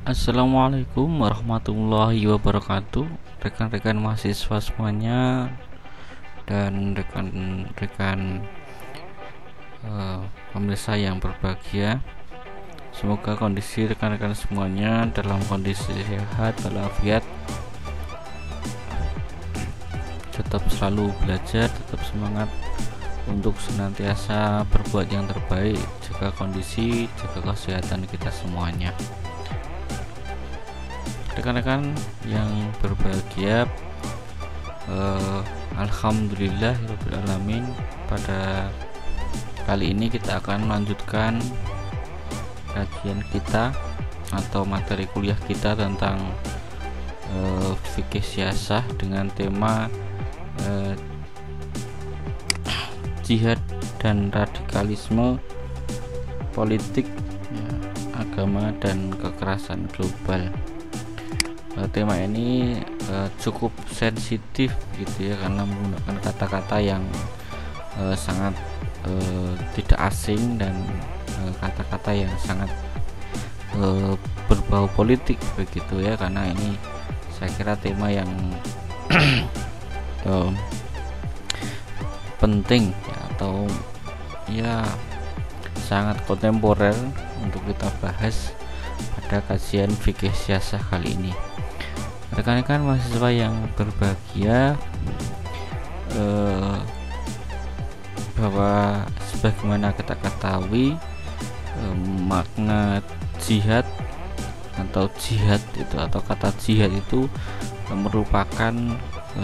Assalamualaikum warahmatullahi wabarakatuh, rekan-rekan mahasiswa semuanya dan rekan-rekan pemirsa yang berbahagia. Semoga kondisi rekan-rekan semuanya dalam kondisi sehat walafiat, tetap selalu belajar, tetap semangat untuk senantiasa berbuat yang terbaik, jaga kondisi, jaga kesehatan kita semuanya. Rekan-rekan yang berbahagia, alhamdulillahirobbilalamin, pada kali ini kita akan melanjutkan kajian kita atau materi kuliah kita tentang fikih siyasah dengan tema jihad dan radikalisme politik, agama dan kekerasan global. Tema ini cukup sensitif gitu ya, karena menggunakan kata-kata yang sangat tidak asing dan kata-kata yang sangat berbau politik begitu ya, karena ini saya kira tema yang penting ya, atau ya sangat kontemporer untuk kita bahas pada kajian fikih siyasah kali ini. Rekan-rekan mahasiswa yang berbahagia, bahwa sebagaimana kita ketahui, makna jihad atau jihad itu, atau kata jihad itu merupakan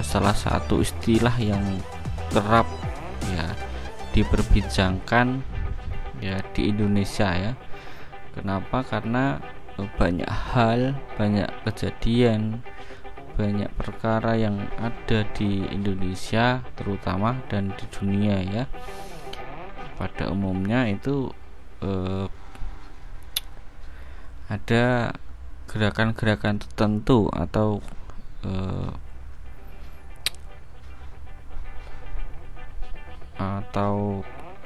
salah satu istilah yang kerap ya diperbincangkan ya di Indonesia ya. Kenapa? Karena banyak hal, banyak kejadian, banyak perkara yang ada di Indonesia terutama dan di dunia ya, pada umumnya itu ada gerakan-gerakan tertentu atau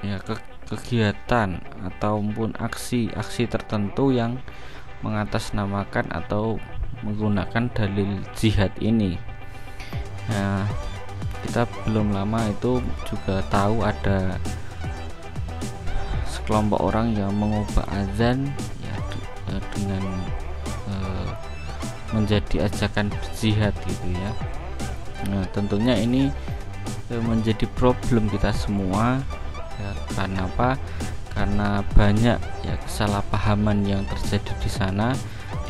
ya kegiatan ataupun aksi-aksi tertentu yang mengatasnamakan atau menggunakan dalil jihad ini. Nah, kita belum lama itu juga tahu ada sekelompok orang yang mengubah azan ya dengan menjadi ajakan jihad gitu ya. Nah, tentunya ini menjadi problem kita semua ya. Karena apa? Karena banyak ya kesalahpahaman yang terjadi di sana,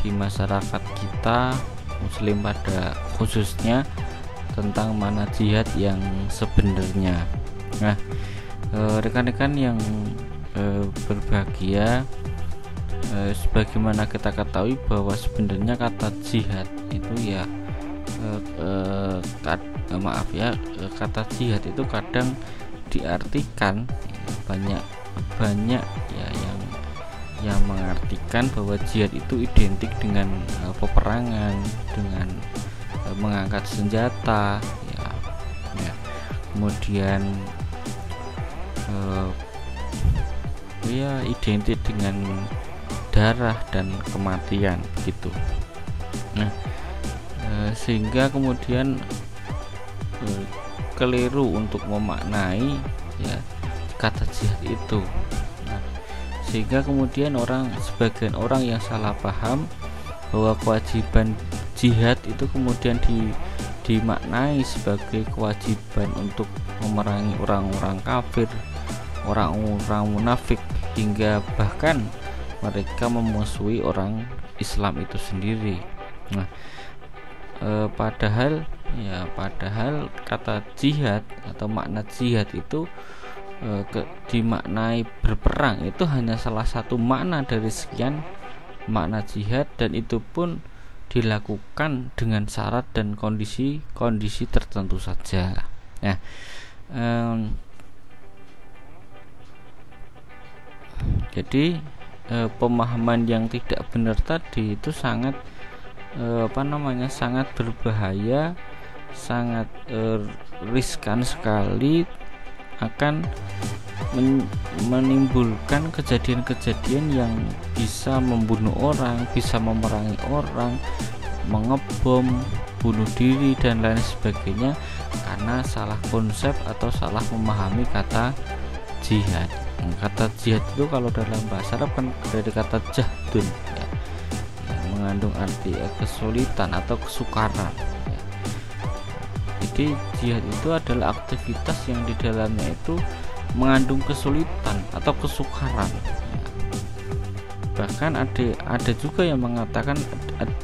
di masyarakat kita muslim pada khususnya, tentang mana jihad yang sebenarnya. Nah, rekan-rekan yang berbahagia, sebagaimana kita ketahui bahwa sebenarnya kata jihad itu ya kata jihad itu kadang diartikan banyak ya yang mengartikan bahwa jihad itu identik dengan peperangan, dengan mengangkat senjata ya. Kemudian ya identik dengan darah dan kematian gitu. Nah, sehingga kemudian keliru untuk memaknai ya kata jihad itu. Nah, sehingga kemudian sebagian orang yang salah paham bahwa kewajiban jihad itu kemudian dimaknai sebagai kewajiban untuk memerangi orang-orang kafir, orang-orang munafik, hingga bahkan mereka memusuhi orang Islam itu sendiri. Nah, padahal kata jihad atau makna jihad itu dimaknai berperang, itu hanya salah satu makna dari sekian makna jihad, dan itu pun dilakukan dengan syarat dan kondisi tertentu saja. Nah, jadi pemahaman yang tidak benar tadi itu sangat sangat berbahaya, sangat riskan sekali, akan menimbulkan kejadian-kejadian yang bisa membunuh orang, bisa memerangi orang, mengebom, bunuh diri dan lain sebagainya karena salah konsep atau salah memahami kata jihad. Kata jihad itu kalau dalam bahasa Arab kan dari kata jahdun ya, yang mengandung arti kesulitan atau kesukaran ya. Jadi jihad itu adalah aktivitas yang di dalamnya itu mengandung kesulitan atau kesukaran ya. Bahkan ada juga yang mengatakan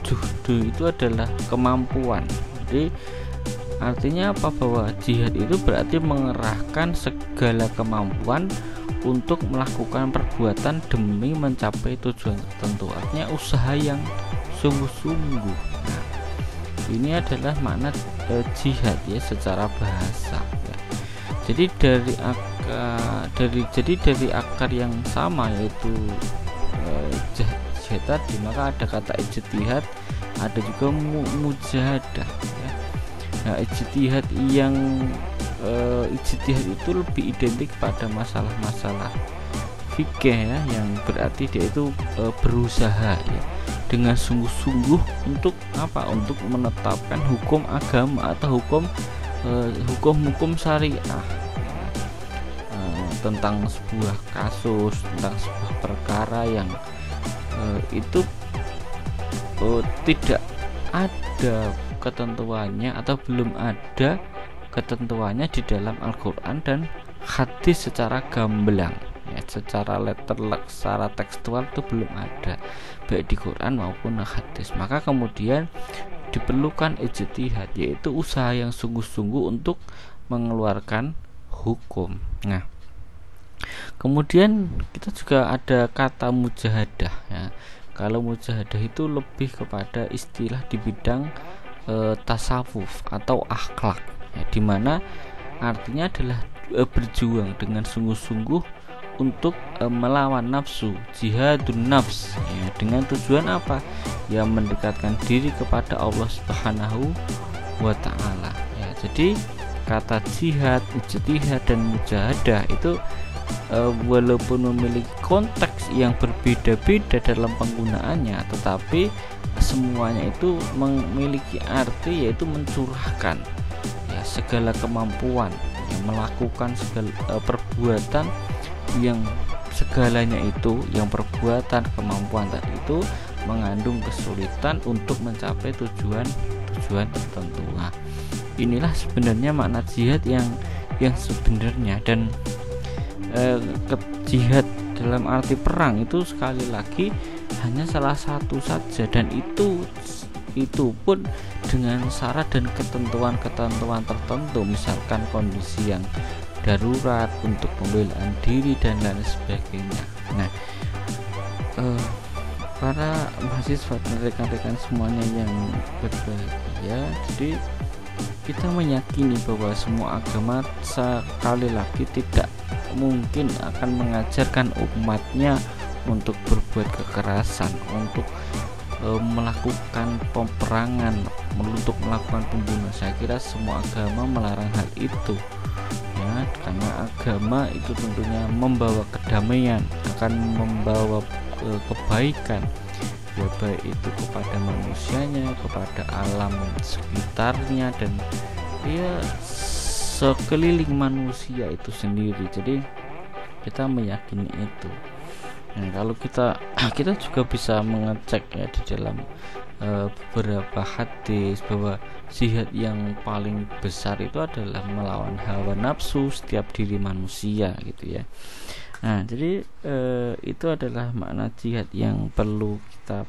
juhdu itu adalah kemampuan. Jadi artinya apa, bahwa jihad itu berarti mengerahkan segala kemampuan untuk melakukan perbuatan demi mencapai tujuan tertentu. Artinya usaha yang sungguh-sungguh. Nah, ini adalah makna jihad ya secara bahasa ya. Jadi dari akar yang sama, yaitu jihad tadi, maka ada kata ijtihad, ada juga mujahadah ya. Nah, ijtihad itu lebih identik pada masalah-masalah fikih ya, yang berarti dia itu berusaha ya dengan sungguh-sungguh untuk apa? Untuk menetapkan hukum agama atau hukum syariah ya, tentang sebuah kasus, tentang sebuah perkara yang itu tidak ada ketentuannya atau belum ada ketentuannya di dalam Al-Quran dan hadis secara gamblang ya, secara secara tekstual itu belum ada baik di Quran maupun hadis. Maka kemudian diperlukan ijtihad, yaitu usaha yang sungguh-sungguh untuk mengeluarkan hukum. Nah, kemudian kita juga ada kata mujahadah ya. Kalau mujahadah itu lebih kepada istilah di bidang tasawuf atau akhlak ya, dimana artinya adalah berjuang dengan sungguh-sungguh untuk melawan nafsu, jihadun nafs ya, dengan tujuan apa? Ya mendekatkan diri kepada Allah Subhanahu wa taala ya. Jadi kata jihad, ijtihad dan mujahadah itu walaupun memiliki konteks yang berbeda-beda dalam penggunaannya, tetapi semuanya itu memiliki arti, yaitu mencurahkan ya segala kemampuan yang melakukan segala perbuatan yang segalanya itu, yang perbuatan kemampuan tadi itu mengandung kesulitan untuk mencapai tujuan tertentu. Nah, inilah sebenarnya makna jihad yang sebenarnya. Dan jihad dalam arti perang itu sekali lagi hanya salah satu saja, dan itu pun dengan syarat dan ketentuan tertentu, misalkan kondisi yang darurat untuk pembelaan diri dan lain sebagainya. Nah, para mahasiswa dan rekan-rekan semuanya yang berbahagia, jadi kita meyakini bahwa semua agama sekali lagi tidak mungkin akan mengajarkan umatnya untuk berbuat kekerasan, untuk melakukan peperangan, untuk melakukan pembunuhan. Saya kira semua agama melarang hal itu ya, karena agama itu tentunya membawa kedamaian, akan membawa kebaikan ya, baik itu kepada manusianya, kepada alam sekitarnya, dan ya sekeliling manusia itu sendiri. Jadi kita meyakini itu. Nah, kalau kita juga bisa mengecek ya di dalam beberapa hadis bahwa jihad yang paling besar itu adalah melawan hawa nafsu setiap diri manusia gitu ya. Nah, jadi itu adalah makna jihad yang perlu kita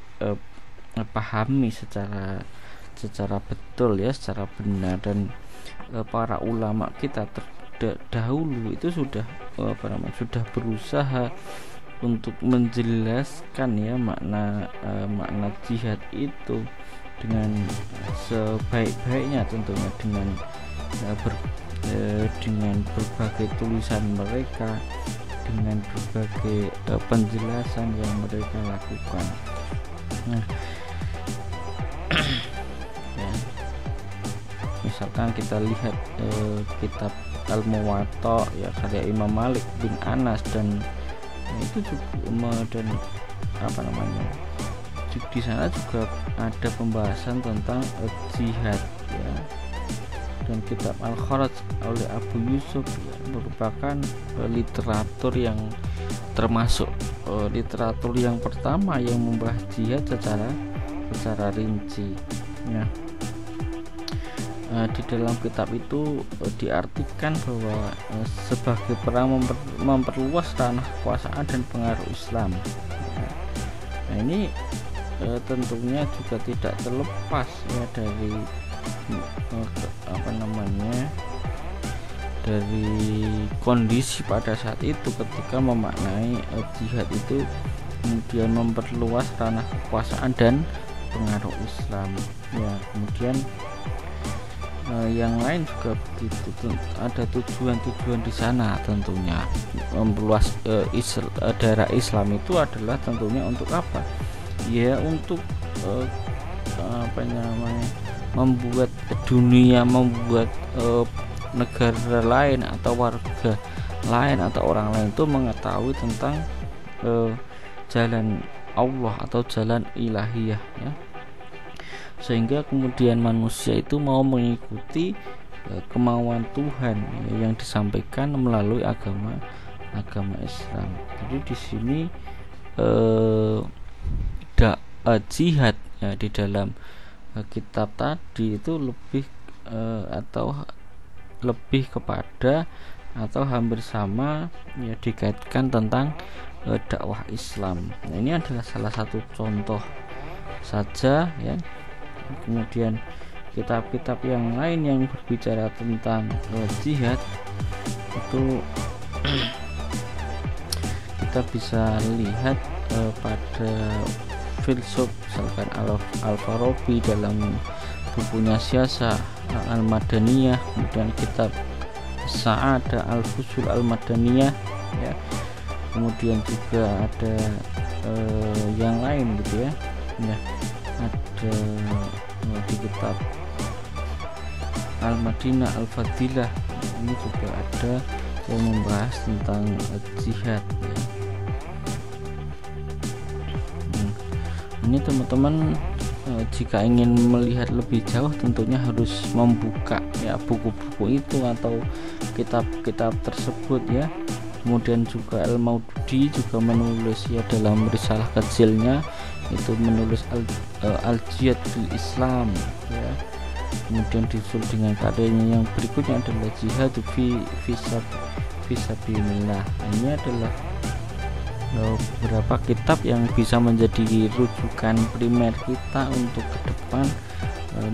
pahami secara betul ya, secara benar. Dan para ulama kita terdahulu itu sudah berusaha untuk menjelaskan ya makna jihad itu dengan sebaik-baiknya, tentunya dengan berbagai tulisan mereka, dengan berbagai penjelasan yang mereka lakukan. Nah, ya, misalkan kita lihat kitab Al-Muwatta ya karya Imam Malik bin Anas, dan itu juga dan apa namanya, di sana juga ada pembahasan tentang jihad ya. Dan kitab Al-Kharaj oleh Abu Yusuf ya, merupakan literatur yang termasuk literatur yang pertama yang membahas jihad secara rinci ya. Di dalam kitab itu diartikan bahwa sebagai perang memperluas ranah kekuasaan dan pengaruh Islam ya. Nah ini tentunya juga tidak terlepas ya dari dari kondisi pada saat itu ketika memaknai jihad itu kemudian memperluas ranah kekuasaan dan pengaruh Islam ya. Kemudian yang lain juga begitu, ada tujuan-tujuan di sana tentunya. Memperluas daerah Islam itu adalah tentunya untuk apa ya, untuk membuat dunia, membuat negara lain atau warga lain atau orang lain itu mengetahui tentang jalan Allah atau jalan ilahiyah ya, sehingga kemudian manusia itu mau mengikuti kemauan Tuhan ya, yang disampaikan melalui agama Islam. Jadi di sini jihad ya, di dalam kitab tadi itu lebih kepada atau hampir sama ya, dikaitkan tentang dakwah Islam. Nah, ini adalah salah satu contoh saja ya. Kemudian kitab-kitab yang lain yang berbicara tentang jihad itu kita bisa lihat pada filsuf misalkan Al-Farabi dalam bukunya Siyasah Al-Madaniyah, kemudian kitab Sa'adah Al-Fusul Al-Madaniyah ya. Kemudian juga ada yang lain gitu ya. Ya, ada di kitab Al-Madinah Al-Fadilah ini juga ada yang membahas tentang jihad ya. Ini teman-teman jika ingin melihat lebih jauh tentunya harus membuka ya buku-buku itu atau kitab-kitab tersebut ya. Kemudian juga Al-Maududi juga menulis ya dalam risalah kecilnya itu menulis Al-Jihad fil Islam ya. Kemudian disusul dengan karyanya yang berikutnya adalah Jihad fi Fisabilillah. Ini adalah beberapa kitab yang bisa menjadi rujukan primer kita untuk ke depan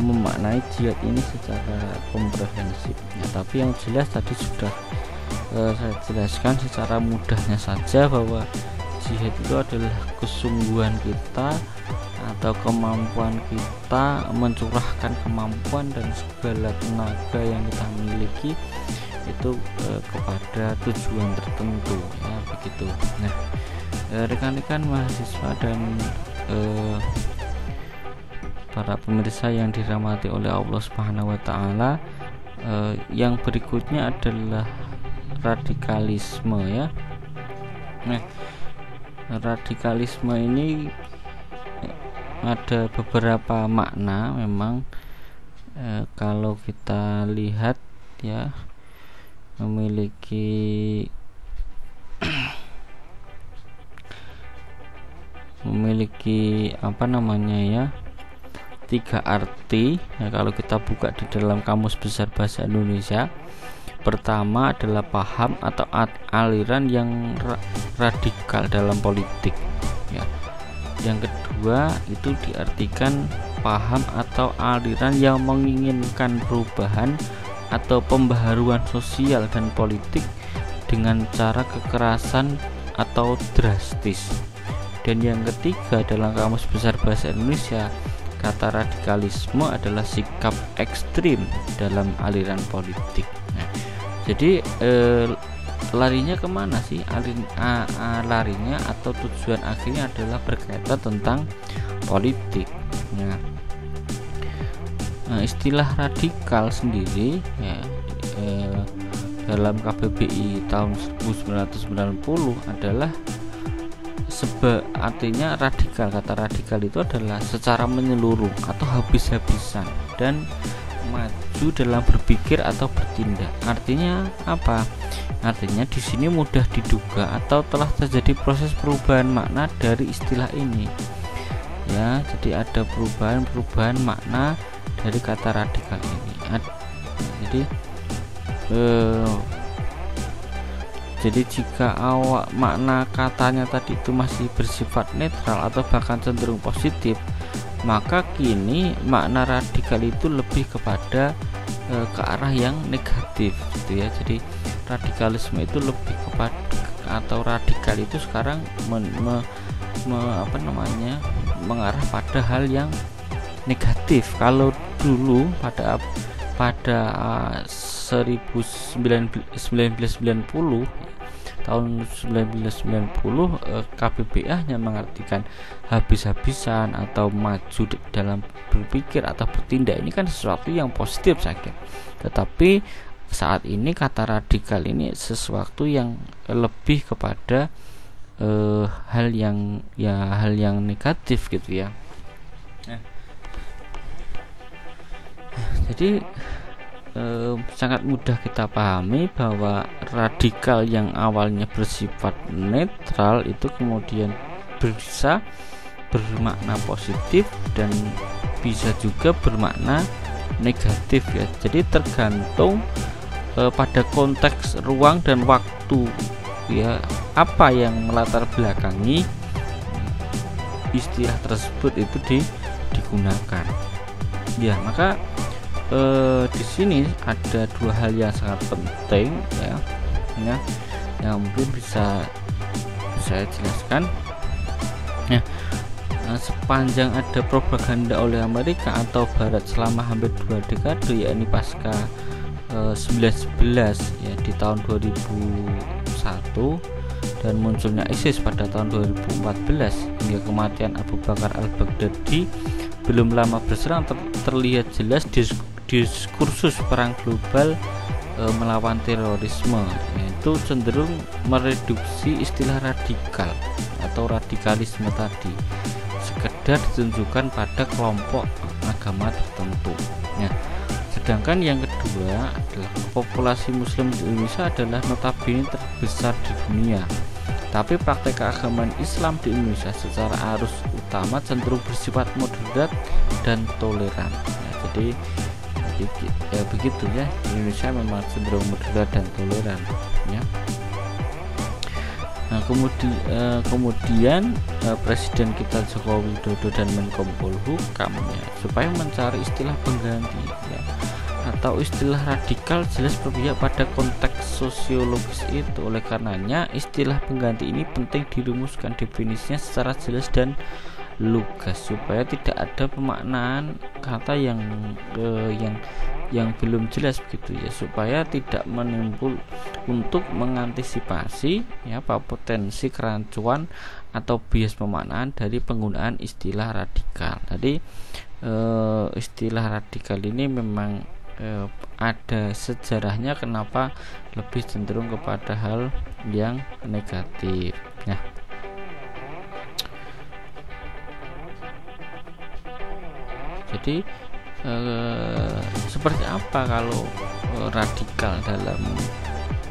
memaknai jihad ini secara komprehensif ya. Tapi yang jelas tadi sudah saya jelaskan secara mudahnya saja bahwa jihad itu adalah kesungguhan kita atau kemampuan kita mencurahkan kemampuan dan segala tenaga yang kita miliki itu kepada tujuan tertentu ya, begitu. Nah, rekan-rekan mahasiswa dan para pemirsa yang dirahmati oleh Allah Subhanahu wa taala, yang berikutnya adalah radikalisme ya. Nah, radikalisme ini ada beberapa makna memang kalau kita lihat ya, memiliki apa namanya ya, 3 arti ya, kalau kita buka di dalam Kamus Besar Bahasa Indonesia. Pertama adalah paham atau aliran yang radikal dalam politik ya. Yang kedua itu diartikan paham atau aliran yang menginginkan perubahan atau pembaharuan sosial dan politik dengan cara kekerasan atau drastis. Dan yang ketiga dalam Kamus Besar Bahasa Indonesia, kata radikalisme adalah sikap ekstrim dalam aliran politik. Nah, jadi larinya kemana sih? Larinya atau tujuan akhirnya adalah berkaitan tentang politik. Nah, istilah radikal sendiri ya, dalam KBBI tahun 1990 adalah artinya radikal, kata radikal itu adalah secara menyeluruh atau habis-habisan dan maju dalam berpikir atau bertindak. Artinya apa? Artinya di sini mudah diduga atau telah terjadi proses perubahan makna dari istilah ini. Ya, jadi ada perubahan makna dari kata radikal ini. Jadi jika awal makna katanya tadi itu masih bersifat netral atau bahkan cenderung positif, maka kini makna radikal itu lebih kepada ke arah yang negatif gitu ya. Jadi radikalisme itu lebih kepada, atau radikal itu sekarang mengarah pada hal yang negatif. Kalau dulu pada 1990 tahun 1990 KBBA hanya mengartikan habis-habisan atau maju dalam berpikir atau bertindak. Ini kan sesuatu yang positif saja. Tetapi saat ini kata radikal ini sesuatu yang lebih kepada hal yang negatif gitu ya. Jadi sangat mudah kita pahami bahwa radikal yang awalnya bersifat netral itu kemudian bisa bermakna positif dan bisa juga bermakna negatif ya. Jadi tergantung pada konteks ruang dan waktu ya, apa yang melatar belakangi istilah tersebut itu digunakan ya. Maka di sini ada dua hal yang sangat penting ya, yang mungkin bisa saya jelaskan ya. Sepanjang ada propaganda oleh Amerika atau Barat selama hampir 2 dekade, yakni pasca 9/11 ya di tahun 2001 dan munculnya ISIS pada tahun 2014 hingga kematian Abu Bakar al-Baghdadi, belum lama berserang terlihat jelas diskursus perang global melawan terorisme, yaitu cenderung mereduksi istilah radikal atau radikalisme tadi sekedar ditunjukkan pada kelompok agama tertentu ya. Sedangkan yang kedua adalah populasi muslim di Indonesia adalah notabene terbesar di dunia, tapi praktek keagamaan Islam di Indonesia secara arus utama cenderung bersifat moderat dan toleran ya. Jadi begitu ya, Indonesia memang cenderung moderat dan toleran ya. Nah, kemudian Presiden kita Joko Widodo dan Menko Polhukam ya, supaya mencari istilah pengganti ya, atau istilah radikal jelas berpihak pada konteks sosiologis itu. Oleh karenanya istilah pengganti ini penting dirumuskan definisinya secara jelas dan lugas supaya tidak ada pemaknaan kata yang belum jelas begitu ya, supaya tidak menimbul untuk mengantisipasi ya potensi kerancuan atau bias pemaknaan dari penggunaan istilah radikal. Jadi istilah radikal ini memang ada sejarahnya kenapa lebih cenderung kepada hal yang negatif ya. Jadi seperti apa kalau radikal dalam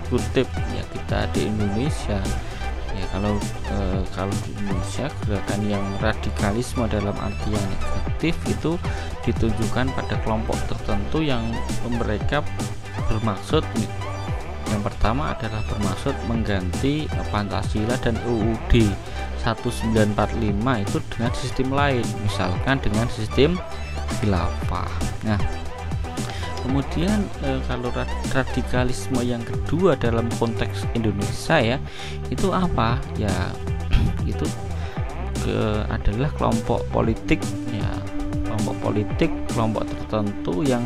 kutip ya kita di Indonesia ya. Kalau di Indonesia gerakan yang radikalisme dalam arti yang negatif itu ditunjukkan pada kelompok tertentu yang mereka bermaksud, yang pertama adalah bermaksud mengganti Pancasila dan UUD 1945 itu dengan sistem lain, misalkan dengan sistem khilafah. Nah, kemudian kalau radikalisme yang kedua dalam konteks Indonesia ya, itu apa ya? Itu adalah kelompok politik ya, kelompok tertentu yang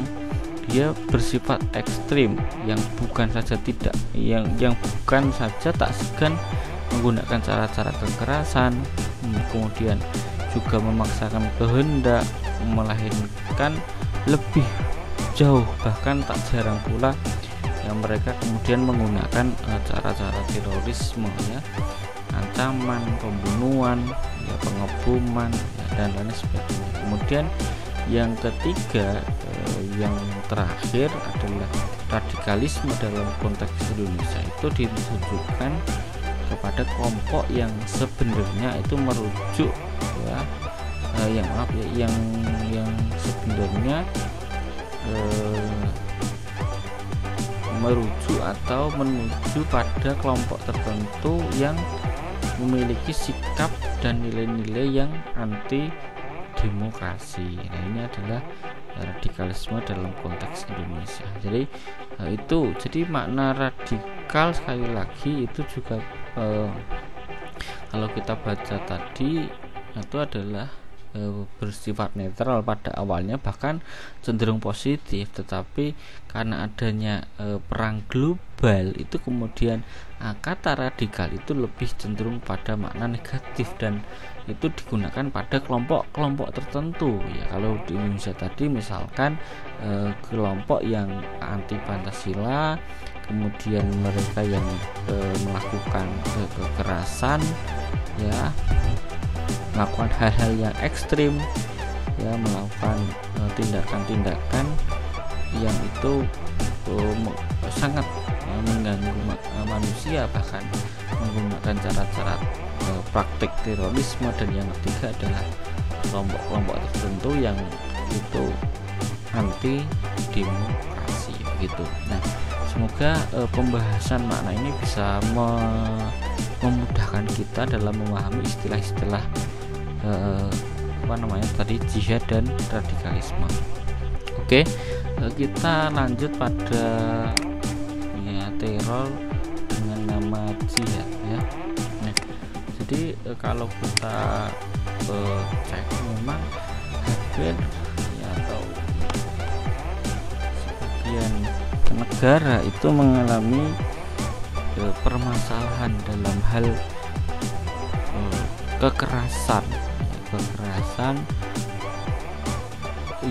dia bersifat ekstrim, yang bukan saja tak segan menggunakan cara-cara kekerasan, kemudian juga memaksakan kehendak, melahirkan lebih jauh, bahkan tak jarang pula yang mereka kemudian menggunakan cara-cara terorisme ya, pengancaman, pembunuhan, ya, pengeboman, ya, dan lain sebagainya. Kemudian yang ketiga, yang terakhir adalah radikalisme dalam konteks Indonesia itu ditujukan kepada kelompok yang sebenarnya itu merujuk, ya, yang sebenarnya merujuk atau menuju pada kelompok tertentu yang memiliki sikap dan nilai-nilai yang anti demokrasi. Nah, ini adalah radikalisme dalam konteks Indonesia. Jadi makna radikal sekali lagi itu juga kalau kita baca tadi itu adalah bersifat netral pada awalnya, bahkan cenderung positif, tetapi karena adanya perang global itu kemudian kata radikal itu lebih cenderung pada makna negatif dan itu digunakan pada kelompok-kelompok tertentu, ya. Kalau di Indonesia tadi misalkan kelompok yang anti Pancasila, kemudian mereka yang melakukan kekerasan, ya, melakukan hal-hal yang ekstrim, ya, melakukan tindakan-tindakan yang itu sangat mengganggu manusia, bahkan menggunakan cara-cara praktik terorisme. Dan yang ketiga adalah kelompok-kelompok tertentu yang itu anti demokrasi, begitu. Nah, semoga pembahasan makna ini bisa memudahkan kita dalam memahami istilah-istilah tadi jihad dan radikalisme. Oke, kita lanjut pada teror dengan nama jihad, ya. Nah, jadi kalau kita cek memang hampir, ya, atau sebagian negara itu mengalami permasalahan dalam hal kekerasan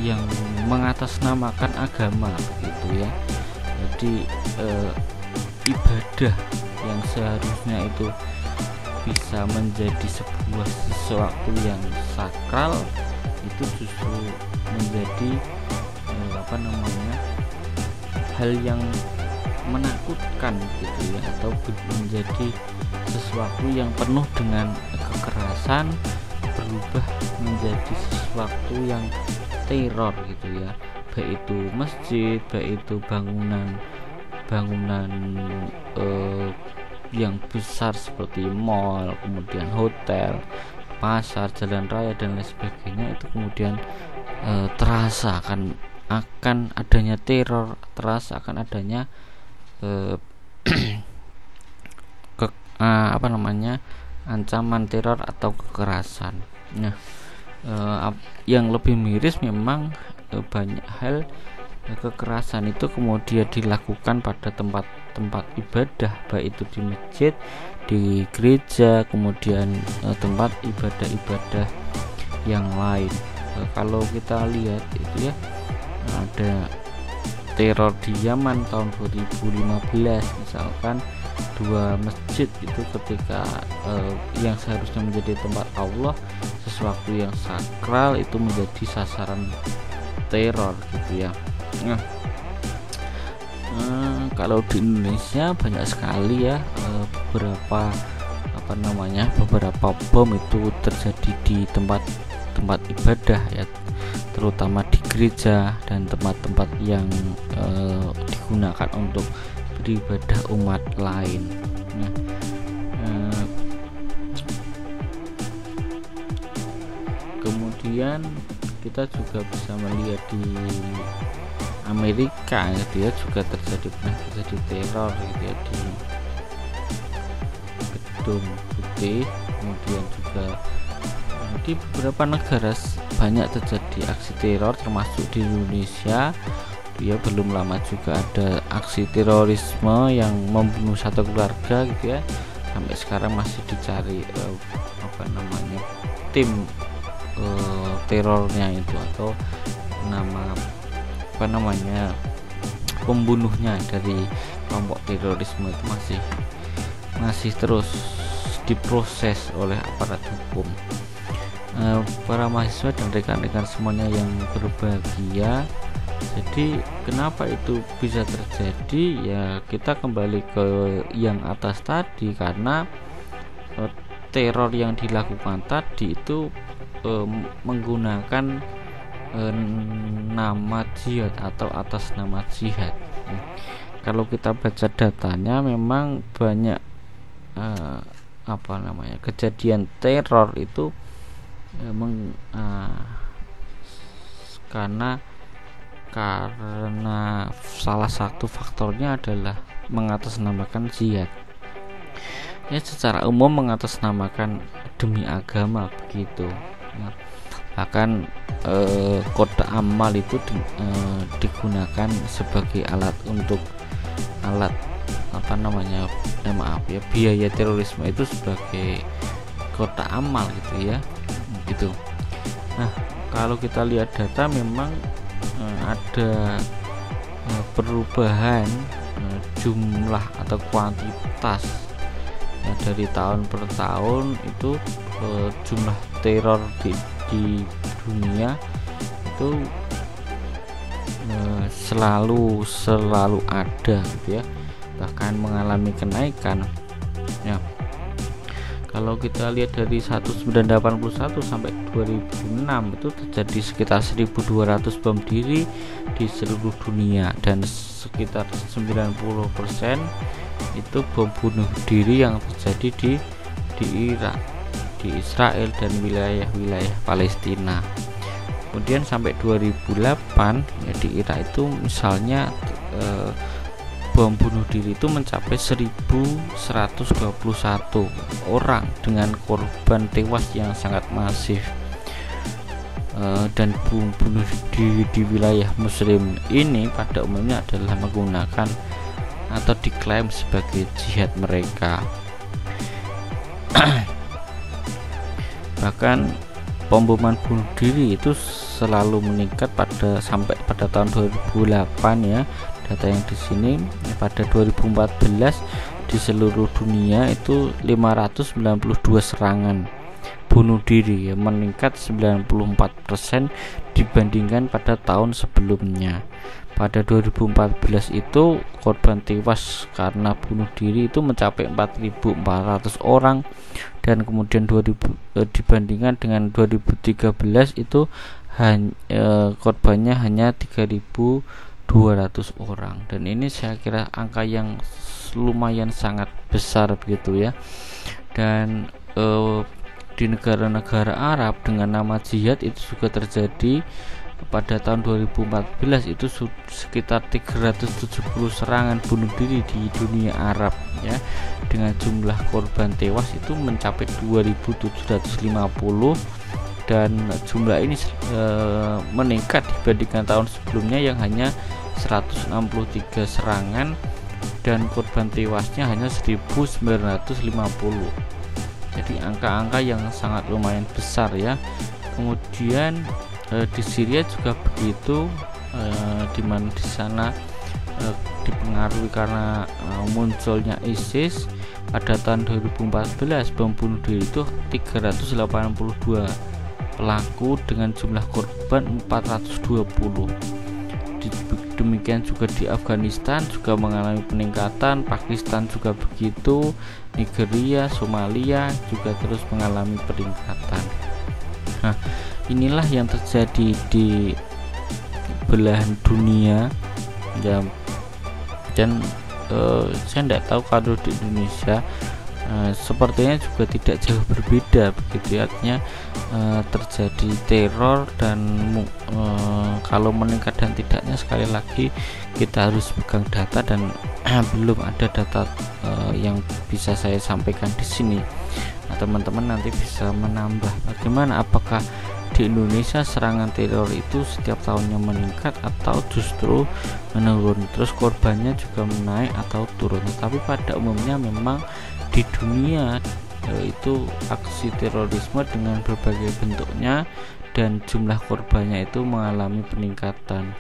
yang mengatasnamakan agama, gitu, ya. Jadi ibadah yang seharusnya itu bisa menjadi sebuah sesuatu yang sakral itu justru menjadi hal yang menakutkan, gitu, ya, atau menjadi sesuatu yang penuh dengan kekerasan berubah menjadi sesuatu yang teror, gitu, ya. Baik itu masjid, baik itu bangunan yang besar seperti mall, kemudian hotel, pasar, jalan raya, dan lain sebagainya, itu kemudian terasa akan adanya teror, terasa akan adanya ancaman teror atau kekerasan. Nah, yang lebih miris memang banyak hal kekerasan itu kemudian dilakukan pada tempat-tempat ibadah, baik itu di masjid, di gereja, kemudian tempat ibadah-ibadah yang lain. Kalau kita lihat itu, ya, ada teror di Yaman tahun 2015 misalkan, dua masjid itu ketika yang seharusnya menjadi tempat Allah, sesuatu yang sakral, itu menjadi sasaran teror, gitu, ya. Nah, kalau di Indonesia banyak sekali, ya, beberapa bom itu terjadi di tempat ibadah, ya, terutama di gereja dan tempat-tempat yang digunakan untuk beribadah umat lain. Nah, kemudian kita juga bisa melihat di Amerika, gitu, ya, juga pernah terjadi teror, gitu, ya, di Gedung Putih. Kemudian juga di beberapa negara banyak terjadi aksi teror, termasuk di Indonesia. Ya, belum lama juga ada aksi terorisme yang membunuh satu keluarga, gitu, ya. Sampai sekarang masih dicari tim terornya itu, atau pembunuhnya dari kelompok terorisme itu masih terus diproses oleh aparat hukum. Para mahasiswa dan rekan-rekan semuanya yang berbahagia, jadi kenapa itu bisa terjadi? Ya kita kembali ke yang atas tadi, karena teror yang dilakukan tadi itu menggunakan nama jihad atau atas nama jihad. Kalau kita baca datanya memang banyak kejadian teror itu karena salah satu faktornya adalah mengatasnamakan jihad. Ya secara umum mengatasnamakan demi agama begitu. Bahkan kode amal itu digunakan sebagai biaya terorisme itu sebagai kode amal gitu ya, gitu. Nah kalau kita lihat data memang ada perubahan jumlah atau kuantitas dari tahun per tahun itu jumlah teror di dunia itu selalu ada gitu ya, bahkan mengalami kenaikan ya. Kalau kita lihat dari 1981 sampai 2006 itu terjadi sekitar 1.200 bom diri di seluruh dunia, dan sekitar 90% itu bom bunuh diri yang terjadi di Irak, di Israel dan wilayah-wilayah Palestina. Kemudian sampai 2008 ya, di Irak itu misalnya bom bunuh diri itu mencapai 1.121 orang dengan korban tewas yang sangat masif. Dan bom bunuh diri di wilayah muslim ini pada umumnya adalah menggunakan atau diklaim sebagai jihad mereka. Bahkan pemboman bunuh diri itu selalu meningkat sampai pada tahun 2008 ya. Data yang di sini pada 2014 di seluruh dunia itu 592 serangan bunuh diri ya, meningkat 94% dibandingkan pada tahun sebelumnya. Pada 2014 itu korban tewas karena bunuh diri itu mencapai 4.400 orang, dan kemudian dibandingkan dengan 2013 itu korbannya hanya 3.200 orang, dan ini saya kira angka yang lumayan sangat besar begitu ya. Dan di negara-negara Arab dengan nama jihad itu juga terjadi. Pada tahun 2014 itu sekitar 370 serangan bunuh diri di dunia Arab ya, dengan jumlah korban tewas itu mencapai 2.750, dan jumlah ini meningkat dibandingkan tahun sebelumnya yang hanya 163 serangan dan korban tewasnya hanya 1.950. Jadi angka-angka yang sangat lumayan besar ya. Kemudian di Syria juga begitu, di mana di sana dipengaruhi karena munculnya ISIS. Pada tahun 2014 bom bunuh diri itu 382 pelaku dengan jumlah korban 420. Demikian juga di Afghanistan juga mengalami peningkatan, Pakistan juga begitu, Nigeria, Somalia juga terus mengalami peningkatan. Nah, inilah yang terjadi di belahan dunia ya, dan saya tidak tahu kalau di Indonesia sepertinya juga tidak jauh berbeda begitu ya. Artinya terjadi teror, dan kalau meningkat dan tidaknya sekali lagi kita harus pegang data, dan belum ada data yang bisa saya sampaikan di sini. Nah, teman-teman nanti bisa menambah bagaimana, apakah di Indonesia serangan teror itu setiap tahunnya meningkat atau justru menurun, terus korbannya juga menaik atau turun. Tapi pada umumnya memang di dunia itu aksi terorisme dengan berbagai bentuknya dan jumlah korbannya itu mengalami peningkatan.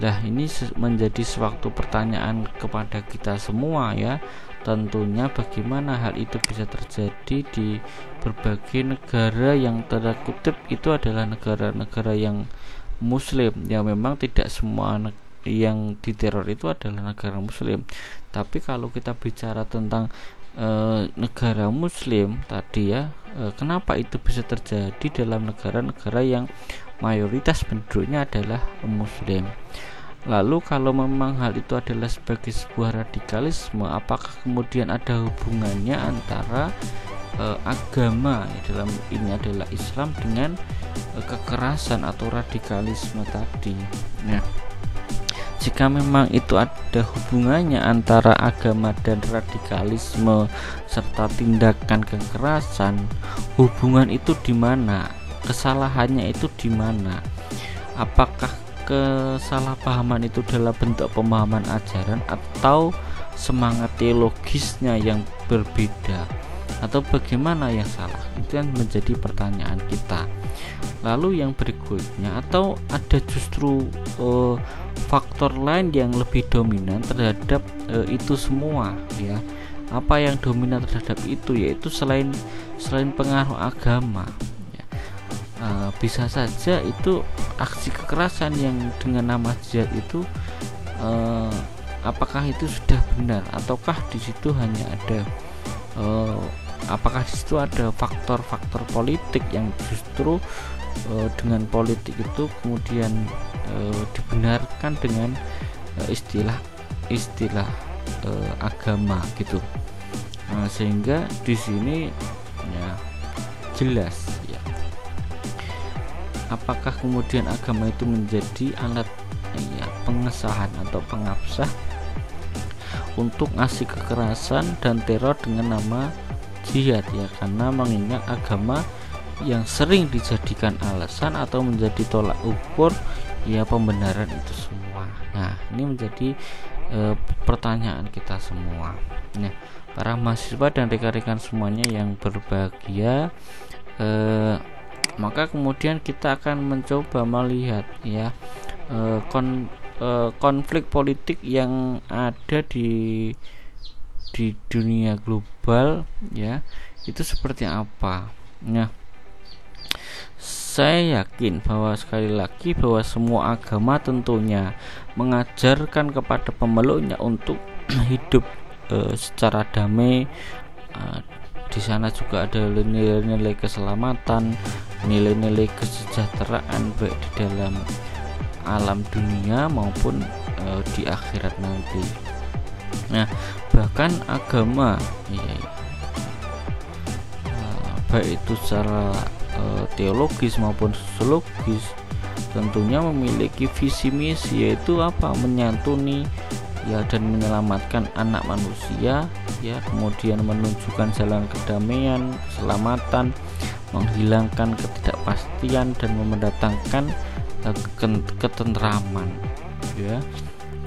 Nah, ini menjadi suatu pertanyaan kepada kita semua ya, tentunya bagaimana hal itu bisa terjadi di berbagai negara yang tanda kutip itu adalah negara-negara yang muslim. Ya memang tidak semua yang diteror itu adalah negara muslim, tapi kalau kita bicara tentang negara muslim tadi ya, kenapa itu bisa terjadi dalam negara-negara yang mayoritas penduduknya adalah muslim. Lalu kalau memang hal itu adalah sebagai sebuah radikalisme, apakah kemudian ada hubungannya antara agama ya, dalam ini adalah Islam, dengan kekerasan atau radikalisme tadi? Nah, jika memang itu ada hubungannya antara agama dan radikalisme serta tindakan kekerasan, hubungan itu di mana? Kesalahannya itu di mana? Apakah kesalahpahaman itu dalam bentuk pemahaman ajaran atau semangat teologisnya yang berbeda, atau bagaimana yang salah? Itu yang menjadi pertanyaan kita. Lalu yang berikutnya, atau ada justru faktor lain yang lebih dominan terhadap itu semua ya? Apa yang dominan terhadap itu, yaitu selain pengaruh agama ya. Bisa saja itu aksi kekerasan yang dengan nama jihad itu, apakah itu sudah benar, ataukah di situ hanya ada apakah di situ ada faktor-faktor politik yang justru dengan politik itu kemudian dibenarkan dengan istilah agama gitu. Sehingga di sini ya jelas ya, apakah kemudian agama itu menjadi alat ya pengesahan atau pengabsah untuk ngasih kekerasan dan teror dengan nama jihad ya, karena mengingat agama yang sering dijadikan alasan atau menjadi tolak ukur ya pembenaran itu semua. Nah, ini menjadi pertanyaan kita semua. Nah, para mahasiswa dan rekan-rekan semuanya yang berbahagia, maka kemudian kita akan mencoba melihat ya konflik politik yang ada di dunia global ya, itu seperti apa. Nah, saya yakin bahwa sekali lagi bahwa semua agama tentunya mengajarkan kepada pemeluknya untuk hidup secara damai. Di sana juga ada nilai-nilai keselamatan, nilai-nilai kesejahteraan baik di dalam alam dunia maupun di akhirat nanti. Nah, bahkan agama ya, baik itu secara teologis maupun sosiologis tentunya memiliki visi misi, yaitu apa? Menyantuni ya dan menyelamatkan anak manusia ya, kemudian menunjukkan jalan kedamaian, keselamatan, menghilangkan ketidakpastian dan mendatangkan ketentraman ya.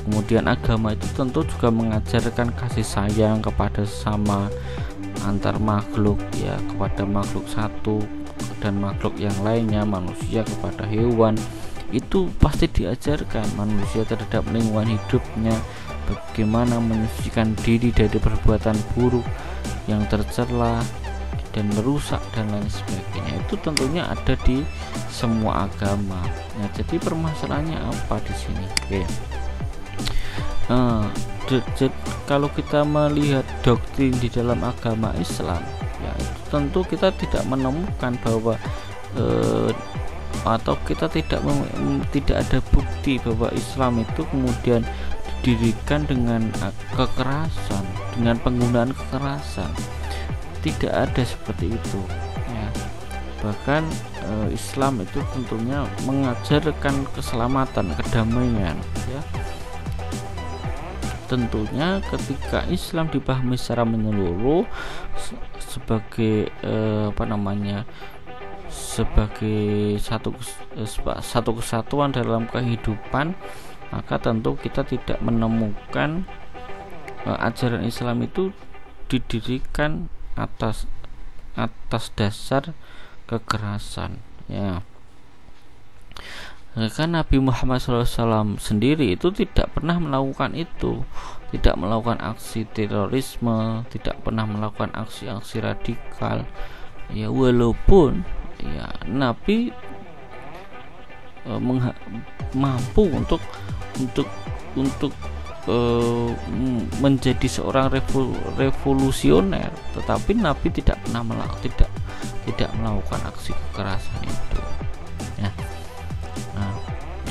Kemudian agama itu tentu juga mengajarkan kasih sayang kepada sesama antar makhluk ya, kepada makhluk satu dan makhluk yang lainnya, manusia kepada hewan. Itu pasti diajarkan manusia terhadap lingkungan hidupnya, bagaimana menyucikan diri dari perbuatan buruk yang tercela dan merusak dan lain sebagainya. Itu tentunya ada di semua agama. Nah, jadi permasalahannya apa di sini? Oke. Kalau kita melihat doktrin di dalam agama Islam ya, itu tentu kita tidak menemukan bahwa atau kita tidak ada bukti bahwa Islam itu kemudian didirikan dengan kekerasan, dengan penggunaan kekerasan. Tidak ada seperti itu ya. Bahkan Islam itu tentunya mengajarkan keselamatan, kedamaian ya. Tentunya ketika Islam dipahami secara menyeluruh sebagai sebagai satu kesatuan dalam kehidupan, maka tentu kita tidak menemukan ajaran Islam itu didirikan atas dasar kekerasan ya. Kan Nabi Muhammad SAW sendiri itu tidak pernah melakukan itu, tidak melakukan aksi terorisme, tidak pernah melakukan aksi-aksi radikal. Ya walaupun ya Nabi mampu untuk menjadi seorang revolusioner, tetapi Nabi tidak pernah melakukan aksi kekerasan itu. Ya. Nah,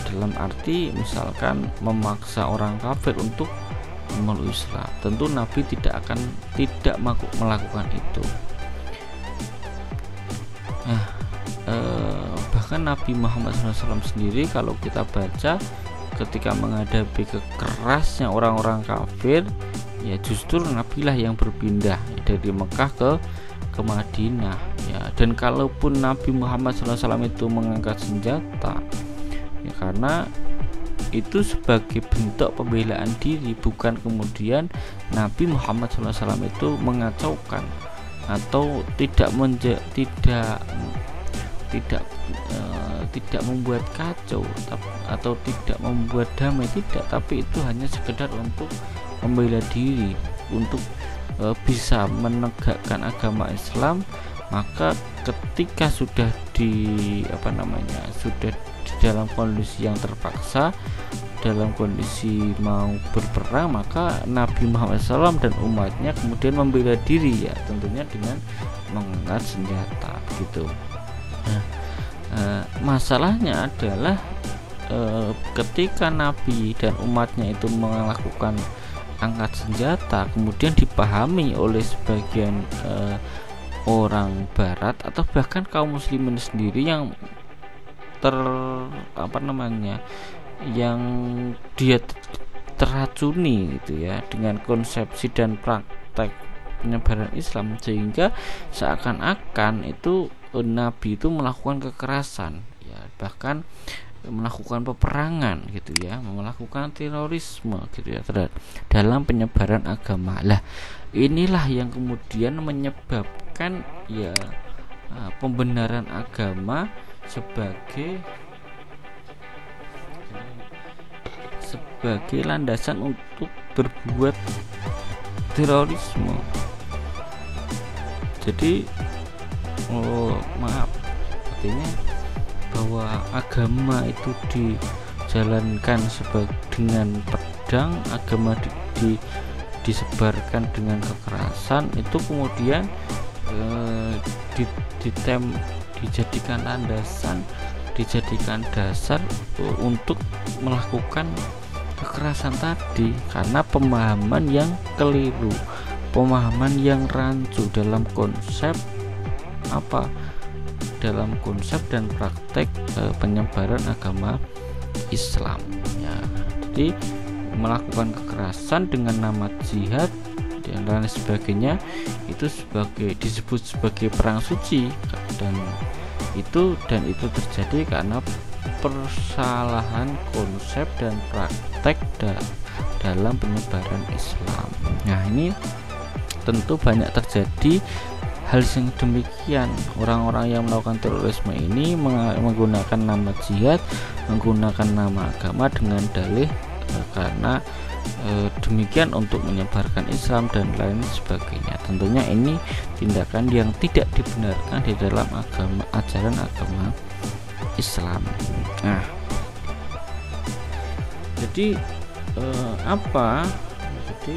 dalam arti misalkan memaksa orang kafir untuk memeluk Islam, tentu Nabi tidak melakukan itu. Nah, bahkan Nabi Muhammad SAW sendiri kalau kita baca ketika menghadapi kekerasnya orang-orang kafir, ya justru Nabi lah yang berpindah dari Mekah ke Madinah, ya. Dan kalaupun Nabi Muhammad SAW itu mengangkat senjata, ya karena itu sebagai bentuk pembelaan diri, bukan kemudian Nabi Muhammad SAW itu mengacaukan atau tidak membuat kacau atau tidak membuat damai, tidak, tapi itu hanya sekedar untuk membela diri, untuk bisa menegakkan agama Islam. Maka ketika sudah sudah di dalam kondisi yang terpaksa, dalam kondisi mau berperang, maka Nabi Muhammad SAW dan umatnya kemudian membela diri, ya tentunya dengan mengangkat senjata gitu. Masalahnya adalah ketika Nabi dan umatnya itu melakukan angkat senjata, kemudian dipahami oleh sebagian orang Barat atau bahkan kaum muslimin sendiri yang yang dia teracuni gitu ya dengan konsepsi dan praktek penyebaran Islam, sehingga seakan-akan itu Nabi itu melakukan kekerasan, ya bahkan melakukan peperangan gitu ya, melakukan terorisme gitu ya dalam penyebaran agama. Lah inilah yang kemudian menyebabkan ya pembenaran agama sebagai landasan untuk berbuat terorisme. Jadi artinya bahwa agama itu dijalankan dengan pedang, agama disebarkan dengan kekerasan, itu kemudian dijadikan landasan, dijadikan dasar untuk melakukan kekerasan tadi, karena pemahaman yang keliru, pemahaman yang rancu dalam konsep dalam konsep dan praktek penyebaran agama Islam, ya. Jadi melakukan kekerasan dengan nama jihad dan lain sebagainya itu disebut sebagai perang suci, dan itu terjadi karena persalahan konsep dan praktek dalam penyebaran Islam. Nah, ini tentu banyak terjadi hal yang demikian. Orang-orang yang melakukan terorisme ini menggunakan nama jihad, menggunakan nama agama dengan dalih karena demikian untuk menyebarkan Islam dan lain sebagainya. Tentunya ini tindakan yang tidak dibenarkan di dalam ajaran agama Islam. Nah, jadi jadi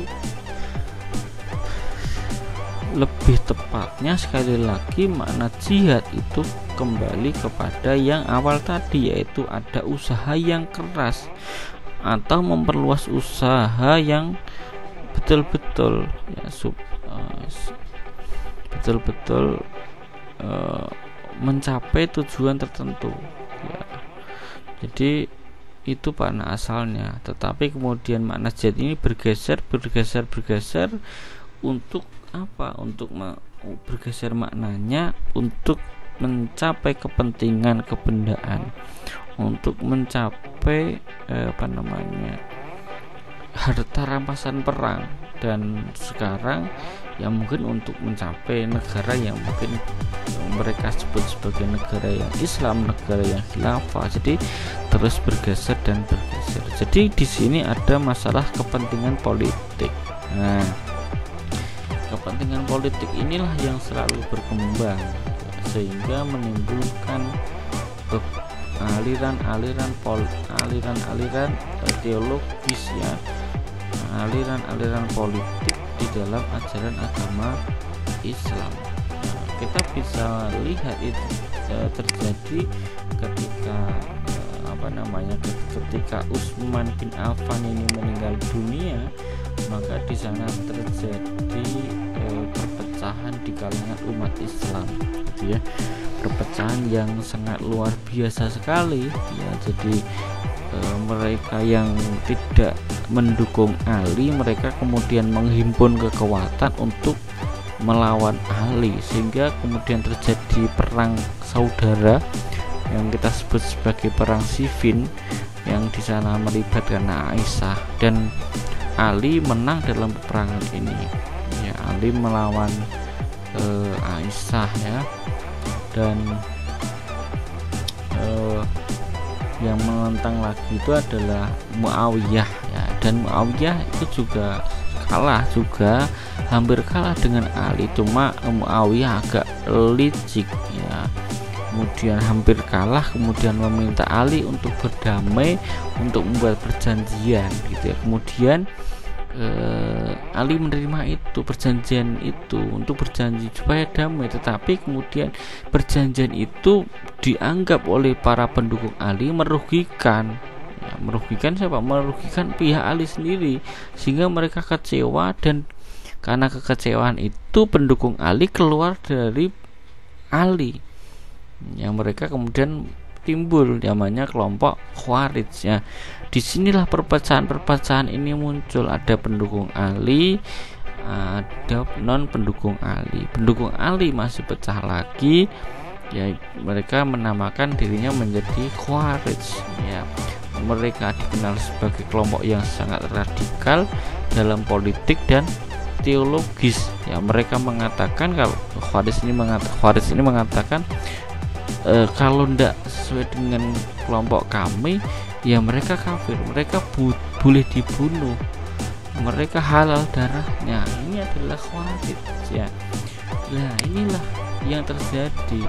lebih tepatnya sekali lagi makna jihad itu kembali kepada yang awal tadi, yaitu ada usaha yang keras atau memperluas usaha yang betul-betul ya, betul-betul mencapai tujuan tertentu, ya. Jadi itu makna asalnya, tetapi kemudian makna jihad ini bergeser untuk apa? Untuk bergeser maknanya untuk mencapai kepentingan kebendaan, untuk mencapai harta rampasan perang. Dan sekarang ya mungkin untuk mencapai negara yang mungkin mereka sebut sebagai negara yang Islam, negara yang khilafah. Jadi terus bergeser dan bergeser. Jadi di sini ada masalah kepentingan politik. Nah, kepentingan politik inilah yang selalu berkembang sehingga menimbulkan aliran-aliran teologis, ya, aliran-aliran politik di dalam ajaran agama Islam. Nah, kita bisa lihat itu terjadi ketika ketika Utsman bin Affan ini meninggal dunia, maka di sana terjadi perpecahan di kalangan umat Islam, gitu ya, perpecahan yang sangat luar biasa sekali, ya. Jadi mereka yang tidak mendukung Ali, mereka kemudian menghimpun kekuatan untuk melawan Ali, sehingga kemudian terjadi perang saudara yang kita sebut sebagai perang Siffin, yang di sana melibatkan Aisyah, dan Ali menang dalam peperangan ini, ya. Ali melawan Aisyah, ya, dan yang menentang lagi itu adalah Muawiyah, ya, dan Muawiyah itu juga hampir kalah dengan Ali, cuma Muawiyah agak licik, ya, kemudian hampir kalah, kemudian meminta Ali untuk berdamai, untuk membuat perjanjian, gitu ya. Kemudian Ali menerima itu, perjanjian itu, untuk berjanji supaya damai, tetapi kemudian perjanjian itu dianggap oleh para pendukung Ali merugikan, ya, merugikan siapa? Merugikan pihak Ali sendiri, sehingga mereka kecewa, dan karena kekecewaan itu pendukung Ali keluar dari Ali, yang mereka kemudian timbul namanya kelompok Khawarij, ya. Disinilah perpecahan ini muncul, ada pendukung Ali, ada non pendukung Ali. Pendukung Ali masih pecah lagi, ya, mereka menamakan dirinya menjadi Khawarij, ya. Mereka dikenal sebagai kelompok yang sangat radikal dalam politik dan teologis, ya. Mereka mengatakan, kalau Khawarij ini mengatakan kalau tidak sesuai dengan kelompok kami, ya mereka kafir, mereka boleh dibunuh, mereka halal darahnya. Ini adalah Khawarij, ya. Nah, inilah yang terjadi,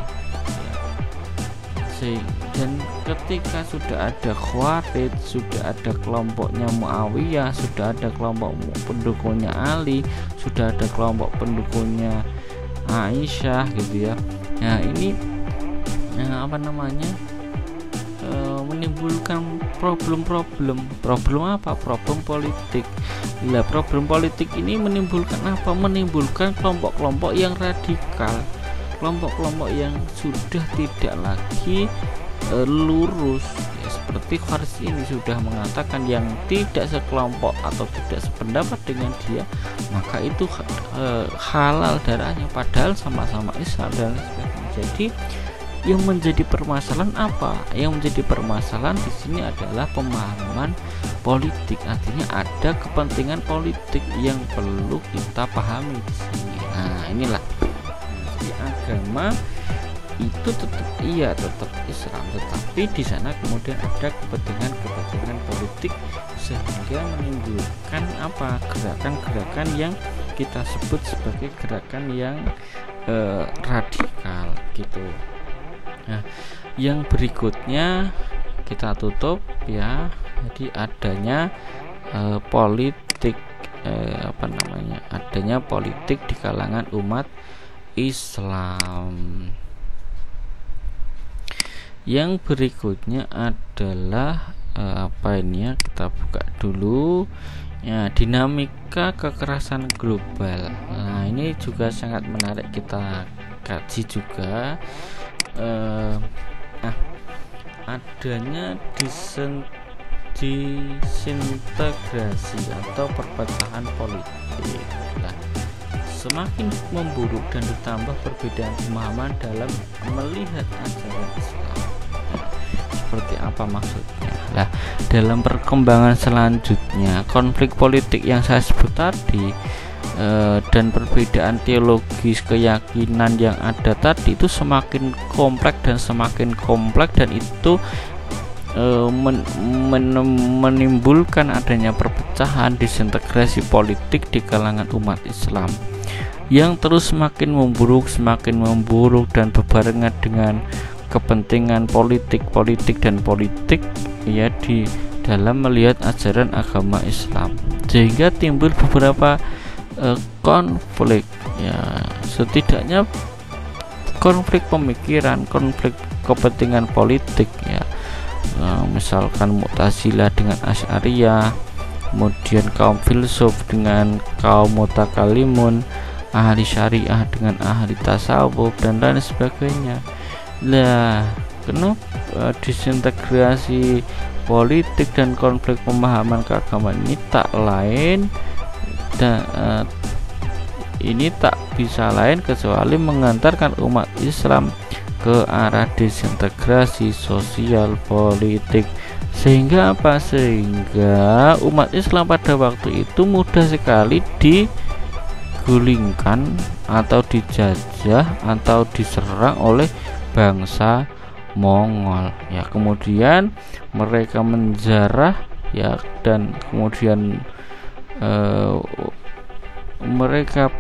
ya. Dan ketika sudah ada Khawarij, sudah ada kelompoknya Muawiyah, sudah ada kelompok pendukungnya Ali, sudah ada kelompok pendukungnya Aisyah, gitu ya. Nah, ini menimbulkan problem apa? Problem politik. Nah, problem politik ini menimbulkan apa? Menimbulkan kelompok-kelompok yang radikal, kelompok-kelompok yang sudah tidak lagi lurus, ya, seperti Khawarij ini sudah mengatakan yang tidak sekelompok atau tidak sependapat dengan dia, maka itu halal darahnya, padahal sama-sama Islam dan sebagainya. Jadi yang menjadi permasalahan apa? Yang menjadi permasalahan di sini adalah pemahaman politik. Artinya ada kepentingan politik yang perlu kita pahami di sini. Nah, inilah. Jadi agama itu tetap Islam, tetapi di sana kemudian ada kepentingan politik, sehingga menimbulkan apa? Gerakan-gerakan yang kita sebut sebagai gerakan yang radikal, gitu. Nah, yang berikutnya kita tutup, ya. Jadi adanya politik adanya politik di kalangan umat Islam. Yang berikutnya adalah kita buka dulu, ya, dinamika kekerasan global. Nah, ini juga sangat menarik kita kaji juga. Adanya disintegrasi atau perpecahan politik. Nah, semakin memburuk dan ditambah perbedaan pemahaman dalam melihat ajaran Islam. Nah, seperti apa maksudnya? Nah, dalam perkembangan selanjutnya, konflik politik yang saya sebut tadi dan perbedaan teologis keyakinan yang ada tadi itu semakin kompleks dan itu menimbulkan adanya perpecahan, disintegrasi politik di kalangan umat Islam yang terus semakin memburuk dan berbarengan dengan kepentingan politik ya di dalam melihat ajaran agama Islam, sehingga timbul beberapa konflik ya, setidaknya konflik pemikiran, konflik kepentingan politik ya, misalkan Mu'tazilah dengan Asy'ariyah, kemudian kaum filsuf dengan kaum mutakalimun, ahli syariah dengan ahli tasawuf dan lain sebagainya. Lah, kenapa disintegrasi politik dan konflik pemahaman keagamaan ini tak lain dan ini tak bisa lain kecuali mengantarkan umat Islam ke arah disintegrasi sosial politik, sehingga umat Islam pada waktu itu mudah sekali digulingkan atau dijajah atau diserang oleh bangsa Mongol ya. Kemudian mereka menjarah ya, dan kemudian mereka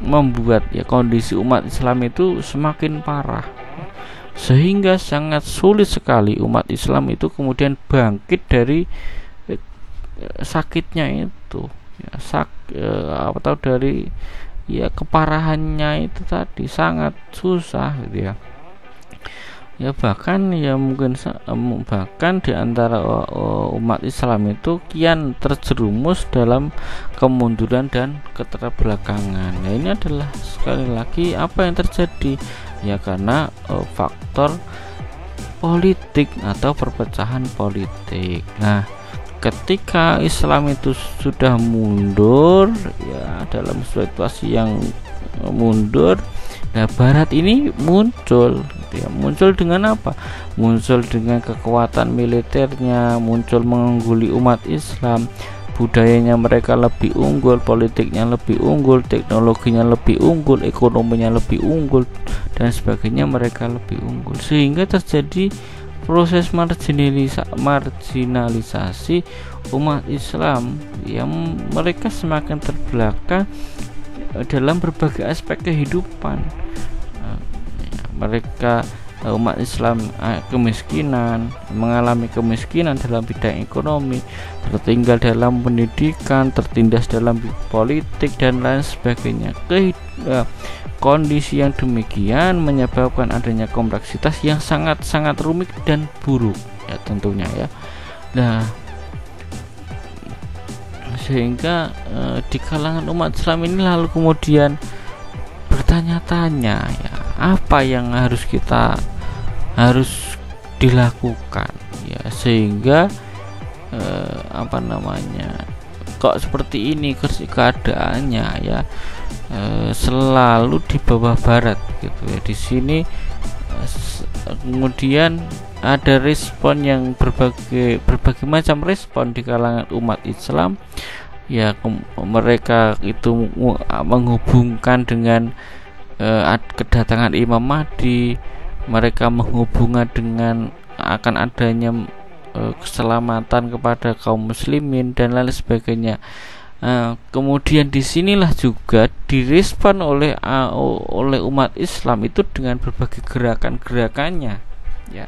membuat ya kondisi umat Islam itu semakin parah, sehingga sangat sulit sekali umat Islam itu kemudian bangkit dari sakitnya itu ya, atau dari ya keparahannya itu tadi, sangat susah gitu ya. Ya bahkan di antara umat Islam itu kian terjerumus dalam kemunduran dan keterbelakangan. Nah, ini adalah sekali lagi apa yang terjadi ya, karena faktor politik atau perpecahan politik. Nah, ketika Islam itu sudah mundur ya, dalam situasi yang mundur, nah Barat ini muncul gitu ya. Muncul dengan apa? Muncul dengan kekuatan militernya, muncul mengungguli umat Islam, budayanya mereka lebih unggul, politiknya lebih unggul, teknologinya lebih unggul, ekonominya lebih unggul dan sebagainya, mereka lebih unggul, sehingga terjadi proses marginalisasi umat Islam yang mereka semakin terbelakang dalam berbagai aspek kehidupan. Mereka umat Islam mengalami kemiskinan dalam bidang ekonomi, tertinggal dalam pendidikan, tertindas dalam politik dan lain sebagainya. Kondisi yang demikian menyebabkan adanya kompleksitas yang sangat rumit dan buruk ya tentunya ya. Nah, sehingga di kalangan umat Islam ini lalu kemudian bertanya-tanya ya, apa yang harus dilakukan ya, sehingga kok seperti ini keadaannya ya, selalu di bawah Barat gitu ya. Di sini kemudian ada respon yang berbagai macam respon di kalangan umat Islam ya. Mereka itu menghubungkan dengan kedatangan Imam Mahdi, mereka menghubungkan dengan akan adanya keselamatan kepada kaum muslimin dan lain sebagainya. Kemudian disinilah juga direspon oleh umat Islam itu dengan berbagai gerakannya ya.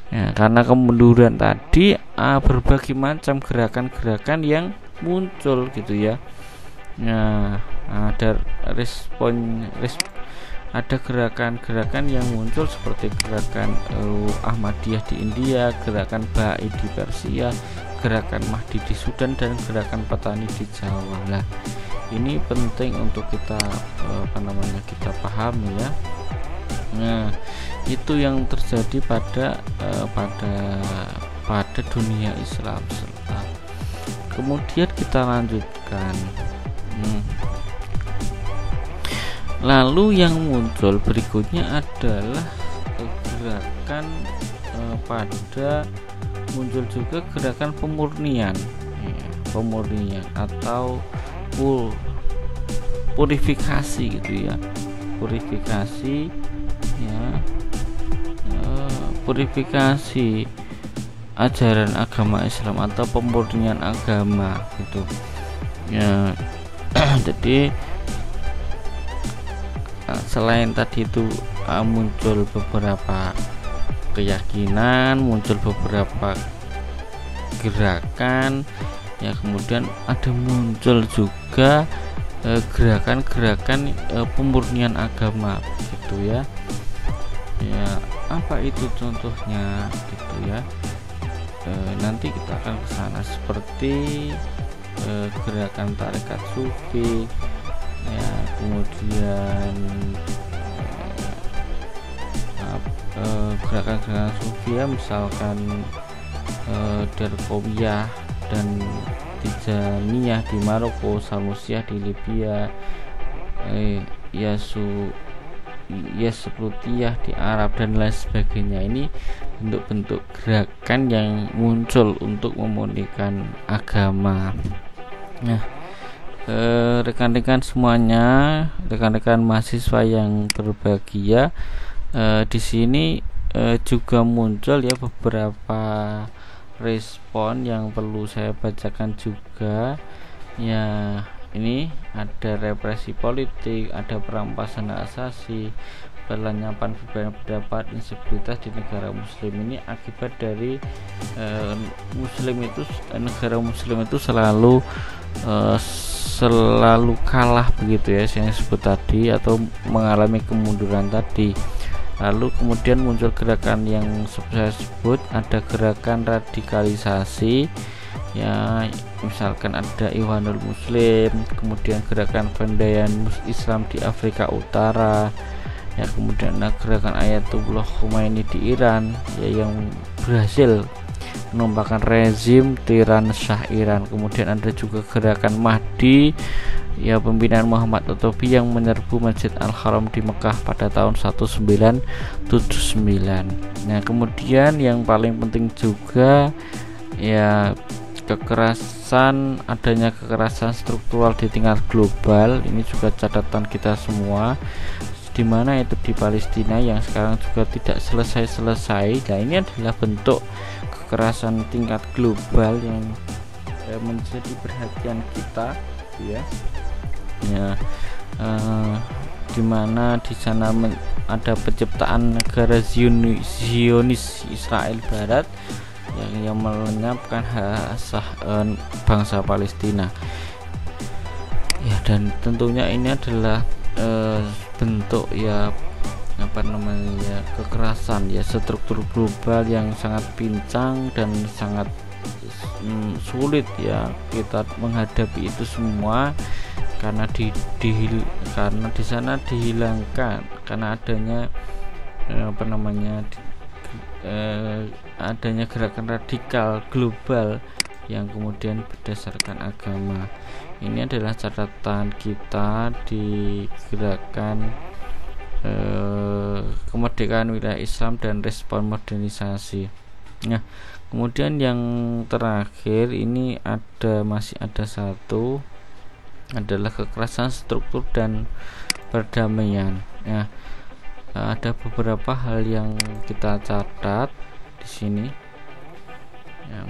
Ya, karena kemunduran tadi berbagai macam gerakan yang muncul gitu ya. Nah, ada ada gerakan yang muncul seperti gerakan Ahmadiyah di India, gerakan Bahai di Persia, gerakan Mahdi di Sudan, dan gerakan petani di Jawa. Lah, ini penting untuk kita kita pahami ya. Nah, itu yang terjadi pada dunia Islam. Kemudian kita lanjutkan. Lalu yang muncul berikutnya adalah gerakan muncul juga gerakan pemurnian atau purifikasi gitu ya, purifikasi ya, purifikasi ajaran agama Islam atau pemurnian agama gitu ya. Jadi selain tadi itu muncul beberapa keyakinan, muncul beberapa gerakan ya, kemudian ada muncul juga gerakan-gerakan pemurnian agama gitu ya. Ya, apa itu contohnya gitu ya. Nanti kita akan ke sana, seperti gerakan tarekat sufi ya, kemudian gerakan-gerakan sufi ya, misalkan Darqawiyah dan Tijaniyah di Maroko, Sanusiyah di Libya, Yaslutiyah di Arab dan lain sebagainya. Ini bentuk-bentuk gerakan yang muncul untuk memurnikan agama. Nah, rekan-rekan semuanya, rekan-rekan mahasiswa yang berbahagia, di sini juga muncul ya beberapa respon yang perlu saya bacakan juga ya. Ini ada represi politik, ada perampasan hak asasi, penyerapan kebebasan pendapat, instabilitas di negara muslim. Ini akibat dari negara muslim itu selalu kalah begitu ya, yang disebut tadi, atau mengalami kemunduran tadi. Lalu kemudian muncul gerakan yang saya sebut, ada gerakan radikalisasi ya, misalkan ada Ikhwanul Muslim, kemudian gerakan pendayaan Islam di Afrika Utara ya, kemudian ada gerakan Ayatullah Khomeini di Iran ya, yang berhasil menumbangkan rezim tiran Shah Iran. Kemudian ada juga gerakan Mahdi ya, pimpinan Muhammad At-Tabi yang menyerbu Masjid Al-Haram di Mekah pada tahun 1979. Nah, kemudian yang paling penting juga ya, adanya kekerasan struktural di tingkat global. Ini juga catatan kita semua, di mana itu di Palestina yang sekarang juga tidak selesai-selesai. Nah, ini adalah bentuk kekerasan tingkat global yang menjadi perhatian kita ya. Di mana di sana ada penciptaan negara Zionis Israel Barat yang melenyapkan hak asasi bangsa Palestina ya. Dan tentunya ini adalah bentuk ya, kekerasan ya, struktur global yang sangat pincang dan sangat sulit ya kita menghadapi itu semua, karena karena di sana dihilangkan karena adanya adanya gerakan radikal global yang kemudian berdasarkan agama. Ini adalah catatan kita di gerakan kemerdekaan wilayah Islam dan respon modernisasi. Nah, kemudian yang terakhir ini masih ada satu, adalah kekerasan struktur dan perdamaian. Nah, ada beberapa hal yang kita catat di sini ya,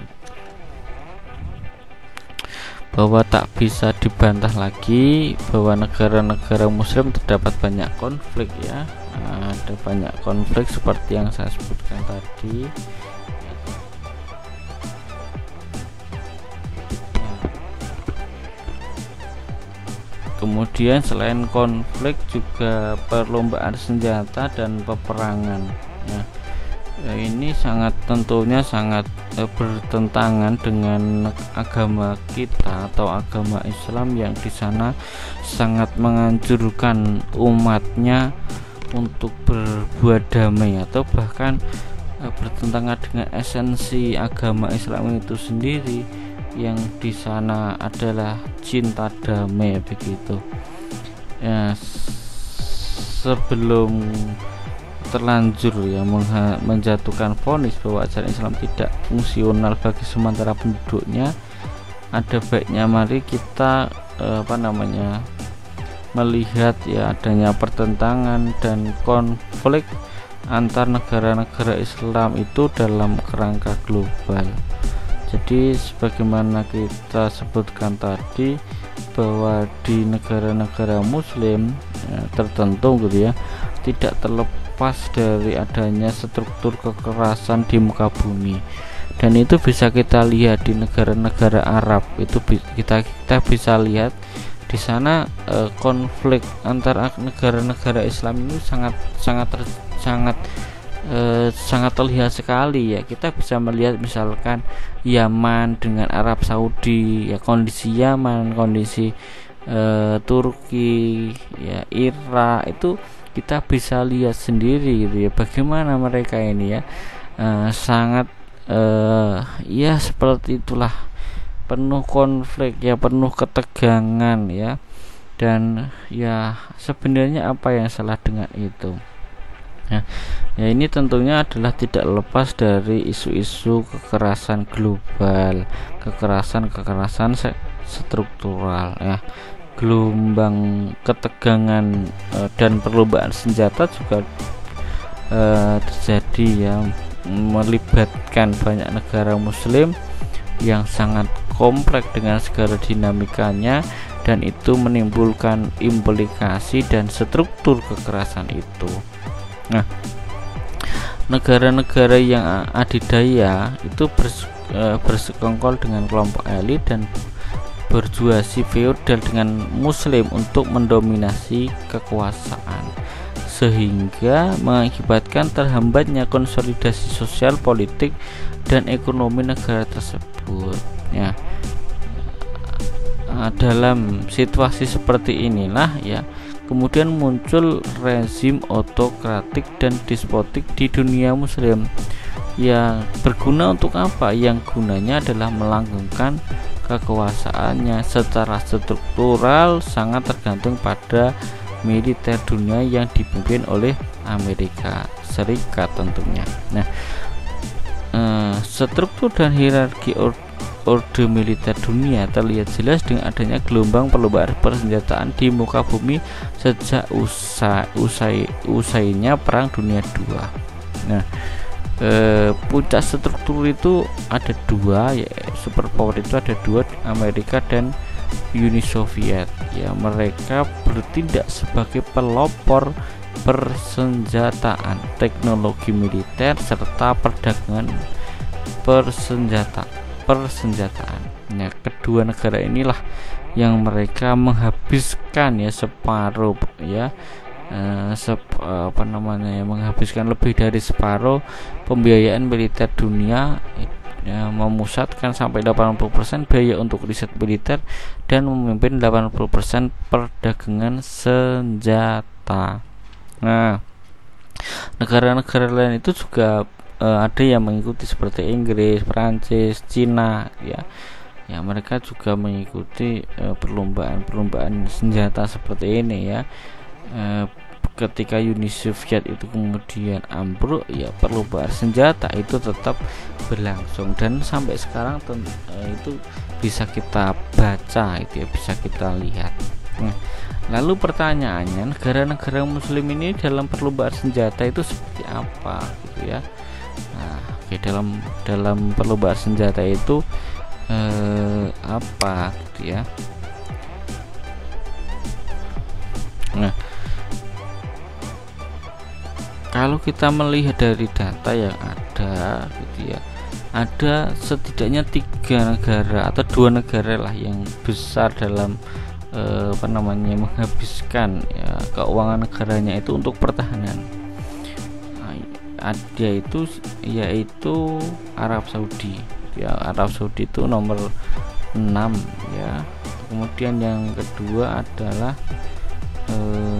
bahwa tak bisa dibantah lagi bahwa negara-negara muslim terdapat banyak konflik ya. Ada banyak konflik seperti yang saya sebutkan tadi. Kemudian selain konflik juga perlombaan senjata dan peperangan ya. Ini tentunya sangat bertentangan dengan agama kita atau agama Islam yang di sana sangat menganjurkan umatnya untuk berbuat damai, atau bahkan bertentangan dengan esensi agama Islam itu sendiri, yang di sana adalah cinta damai begitu ya. Sebelum terlanjur ya menjatuhkan vonis bahwa ajaran Islam tidak fungsional bagi sementara penduduknya, ada baiknya mari kita melihat ya adanya pertentangan dan konflik antar negara-negara Islam itu dalam kerangka global. Jadi sebagaimana kita sebutkan tadi bahwa di negara-negara muslim ya, tertentu gitu ya, tidak terlepas dari adanya struktur kekerasan di muka bumi, dan itu bisa kita lihat di negara-negara Arab. Itu kita bisa lihat di sana konflik antara negara-negara Islam ini sangat terlihat sekali ya. Kita bisa melihat misalkan Yaman dengan Arab Saudi ya, kondisi Yaman, kondisi Turki ya, Irak, itu kita bisa lihat sendiri gitu ya, bagaimana mereka ini ya sangat ya seperti itulah, penuh konflik ya, penuh ketegangan ya. Dan ya sebenarnya apa yang salah dengan itu ya, ini tentunya adalah tidak lepas dari isu-isu kekerasan global, kekerasan struktural ya. Gelombang ketegangan dan perlombaan senjata juga terjadi ya, melibatkan banyak negara muslim yang sangat kompleks dengan segala dinamikanya, dan itu menimbulkan implikasi dan struktur kekerasan itu. Nah, negara-negara yang adidaya itu bersekongkol dengan kelompok elit dan berjuasi feodal dengan muslim untuk mendominasi kekuasaan, sehingga mengakibatkan terhambatnya konsolidasi sosial, politik, dan ekonomi negara tersebut ya. Dalam situasi seperti inilah ya, kemudian muncul rezim otokratik dan despotik di dunia muslim yang berguna untuk apa? Yang gunanya adalah melanggengkan kekuasaannya secara struktural, sangat tergantung pada militer dunia yang dipimpin oleh Amerika Serikat tentunya. Nah, struktur dan hierarki orde militer dunia terlihat jelas dengan adanya gelombang perlombaan persenjataan di muka bumi sejak usainya Perang Dunia II. Nah, puncak struktur itu ada dua ya, superpower itu ada dua, Amerika dan Uni Soviet ya. Mereka bertindak sebagai pelopor persenjataan, teknologi militer, serta perdagangan persenjataan. Nah, kedua negara inilah yang mereka menghabiskan ya separuh ya menghabiskan lebih dari separuh pembiayaan militer dunia ya, memusatkan sampai 80% biaya untuk riset militer dan memimpin 80% perdagangan senjata. Nah, negara-negara lain itu juga ada yang mengikuti seperti Inggris, Prancis, Cina ya. Ya, mereka juga mengikuti perlombaan senjata seperti ini ya. Ketika Uni Soviet itu kemudian ambruk ya, perlombaan senjata itu tetap berlangsung dan sampai sekarang itu bisa kita baca itu ya, bisa kita lihat. Nah, lalu pertanyaannya, negara-negara muslim ini dalam perlombaan senjata itu seperti apa gitu ya. Nah, dalam perlombaan senjata itu apa gitu ya. Nah, kalau kita melihat dari data yang ada gitu ya, ada setidaknya 3 negara atau 2 negara lah yang besar dalam menghabiskan ya, keuangan negaranya itu untuk pertahanan. Ada itu yaitu Arab Saudi ya. Arab Saudi itu nomor 6 ya. Kemudian yang kedua adalah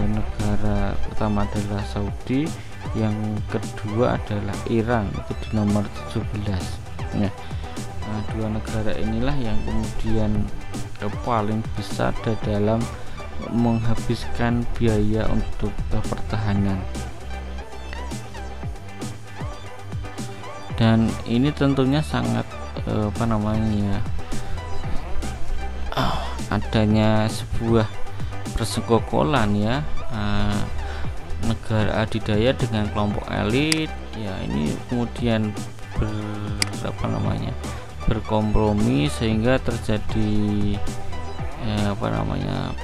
negara pertama adalah Saudi, yang kedua adalah Iran itu di nomor 17 ya. Nah, 2 negara inilah yang kemudian paling besar dalam menghabiskan biaya untuk pertahanan. Dan ini tentunya sangat adanya sebuah persekongkolan ya, negara adidaya dengan kelompok elit ya, ini kemudian berkompromi sehingga terjadi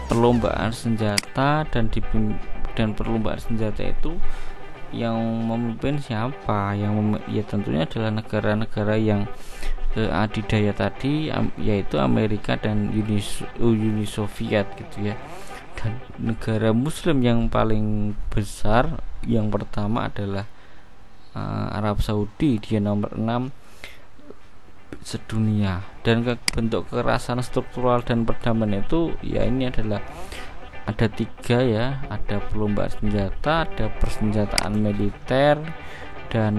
perlombaan senjata, dan perlombaan senjata itu yang memimpin siapa? Ya tentunya adalah negara-negara yang adidaya tadi, yaitu Amerika dan Uni Soviet gitu ya. Dan negara Muslim yang paling besar yang pertama adalah Arab Saudi, dia nomor 6 sedunia. Dan bentuk kekerasan struktural dan perdamaian itu ya ini adalah ada 3 ya, ada perlombaan senjata, ada persenjataan militer, dan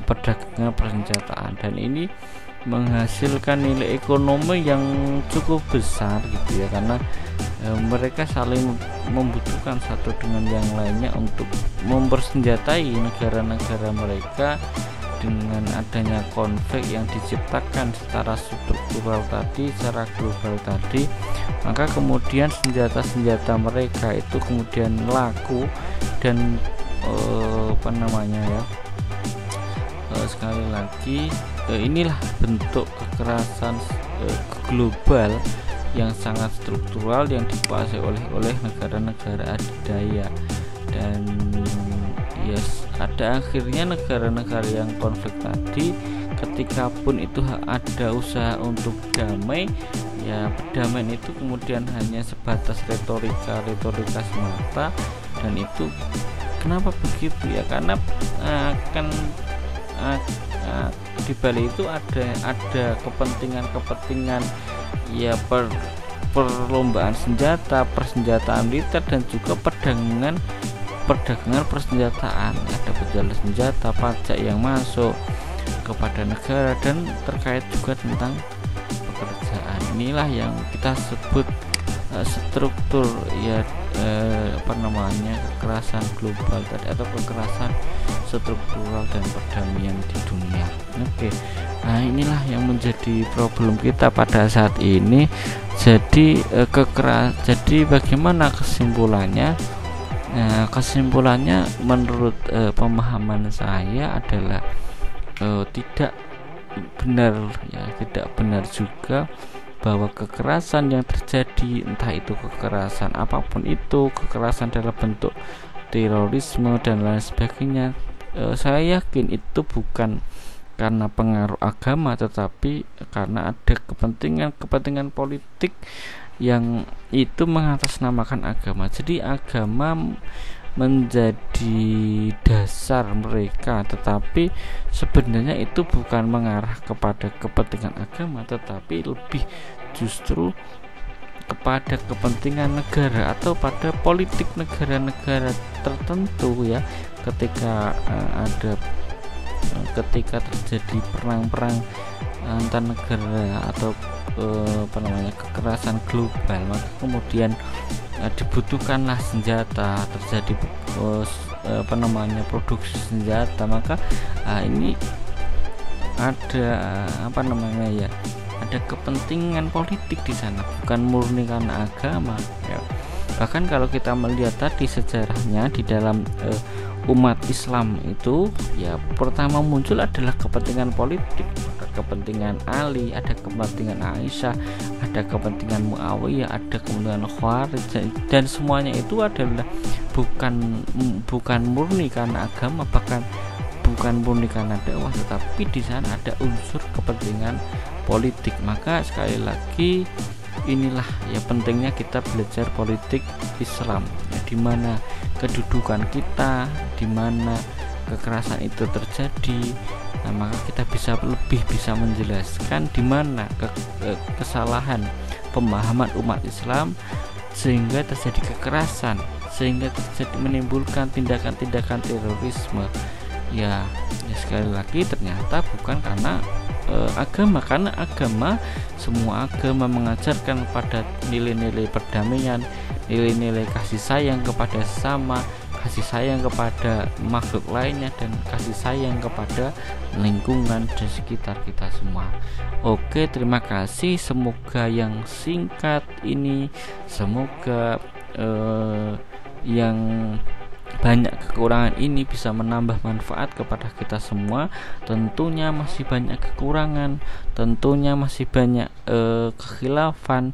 perdagangan persenjataan, dan ini menghasilkan nilai ekonomi yang cukup besar gitu ya, karena mereka saling membutuhkan satu dengan yang lainnya untuk mempersenjatai negara-negara mereka. Dengan adanya konflik yang diciptakan secara struktural tadi, secara global tadi, maka kemudian senjata-senjata mereka itu kemudian laku, dan sekali lagi inilah bentuk kekerasan global yang sangat struktural yang dikuasai oleh negara-negara adidaya. Dan ada akhirnya negara-negara yang konflik tadi, ketika pun itu ada usaha untuk damai ya, perdamaian itu kemudian hanya sebatas retorika semata. Dan itu kenapa begitu ya, karena akan di balik itu ada kepentingan ya, perlombaan senjata, persenjataan militer, dan juga perdagangan persenjataan. Ada penjualan senjata, pajak yang masuk kepada negara, dan terkait juga tentang pekerjaan. Inilah yang kita sebut struktur ya, kekerasan global tadi, atau kekerasan struktural dan perdamaian di dunia. Nah inilah yang menjadi problem kita pada saat ini. Jadi jadi bagaimana kesimpulannya? Nah, kesimpulannya menurut pemahaman saya adalah tidak benar juga bahwa kekerasan yang terjadi, entah itu kekerasan apapun itu, kekerasan dalam bentuk terorisme dan lain sebagainya, saya yakin itu bukan karena pengaruh agama, tetapi karena ada kepentingan politik yang itu mengatasnamakan agama. Jadi agama menjadi dasar mereka, tetapi sebenarnya itu bukan mengarah kepada kepentingan agama, tetapi lebih justru kepada kepentingan negara atau pada politik negara-negara tertentu ya. Ketika terjadi perang antar negara atau kekerasan global, maka kemudian dibutuhkanlah senjata, terjadi produksi senjata, maka ini ada ada kepentingan politik di sana, bukan murni karena agama ya. Bahkan kalau kita melihat tadi sejarahnya di dalam umat Islam itu ya, pertama muncul adalah kepentingan politik, ada kepentingan Ali, ada kepentingan Aisyah, ada kepentingan Muawiyah, ada kepentingan Khawarij, dan semuanya itu adalah bukan murni karena agama, bahkan bukan murni karena dakwah, tetapi di sana ada unsur kepentingan politik. Maka sekali lagi inilah ya pentingnya kita belajar politik Islam ya, di mana kedudukan kita, di mana kekerasan itu terjadi. Nah, maka kita lebih bisa menjelaskan di mana kesalahan pemahaman umat Islam sehingga terjadi kekerasan, sehingga menimbulkan tindakan-tindakan terorisme. Ya sekali lagi ternyata bukan karena agama, karena semua agama mengajarkan pada nilai-nilai perdamaian, nilai-nilai kasih sayang kepada sesama, kasih sayang kepada makhluk lainnya, dan kasih sayang kepada lingkungan di sekitar kita semua. Oke, terima kasih. Semoga yang singkat ini, semoga yang banyak kekurangan ini bisa menambah manfaat kepada kita semua. Tentunya masih banyak kekurangan, tentunya masih banyak kekhilafan.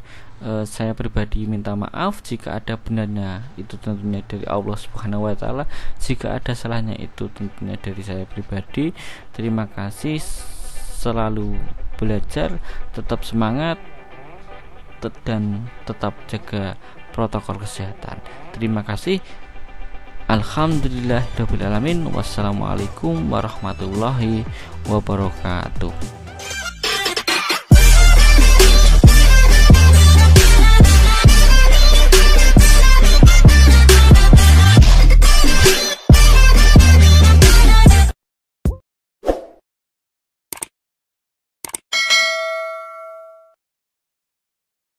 Saya pribadi minta maaf jika ada benarnya, itu tentunya dari Allah Subhanahu wa taala. Jika ada salahnya, itu tentunya dari saya pribadi. Terima kasih, selalu belajar, tetap semangat, dan tetap jaga protokol kesehatan. Terima kasih. Alhamdulillahirabbil alamin. Wassalamualaikum warahmatullahi wabarakatuh.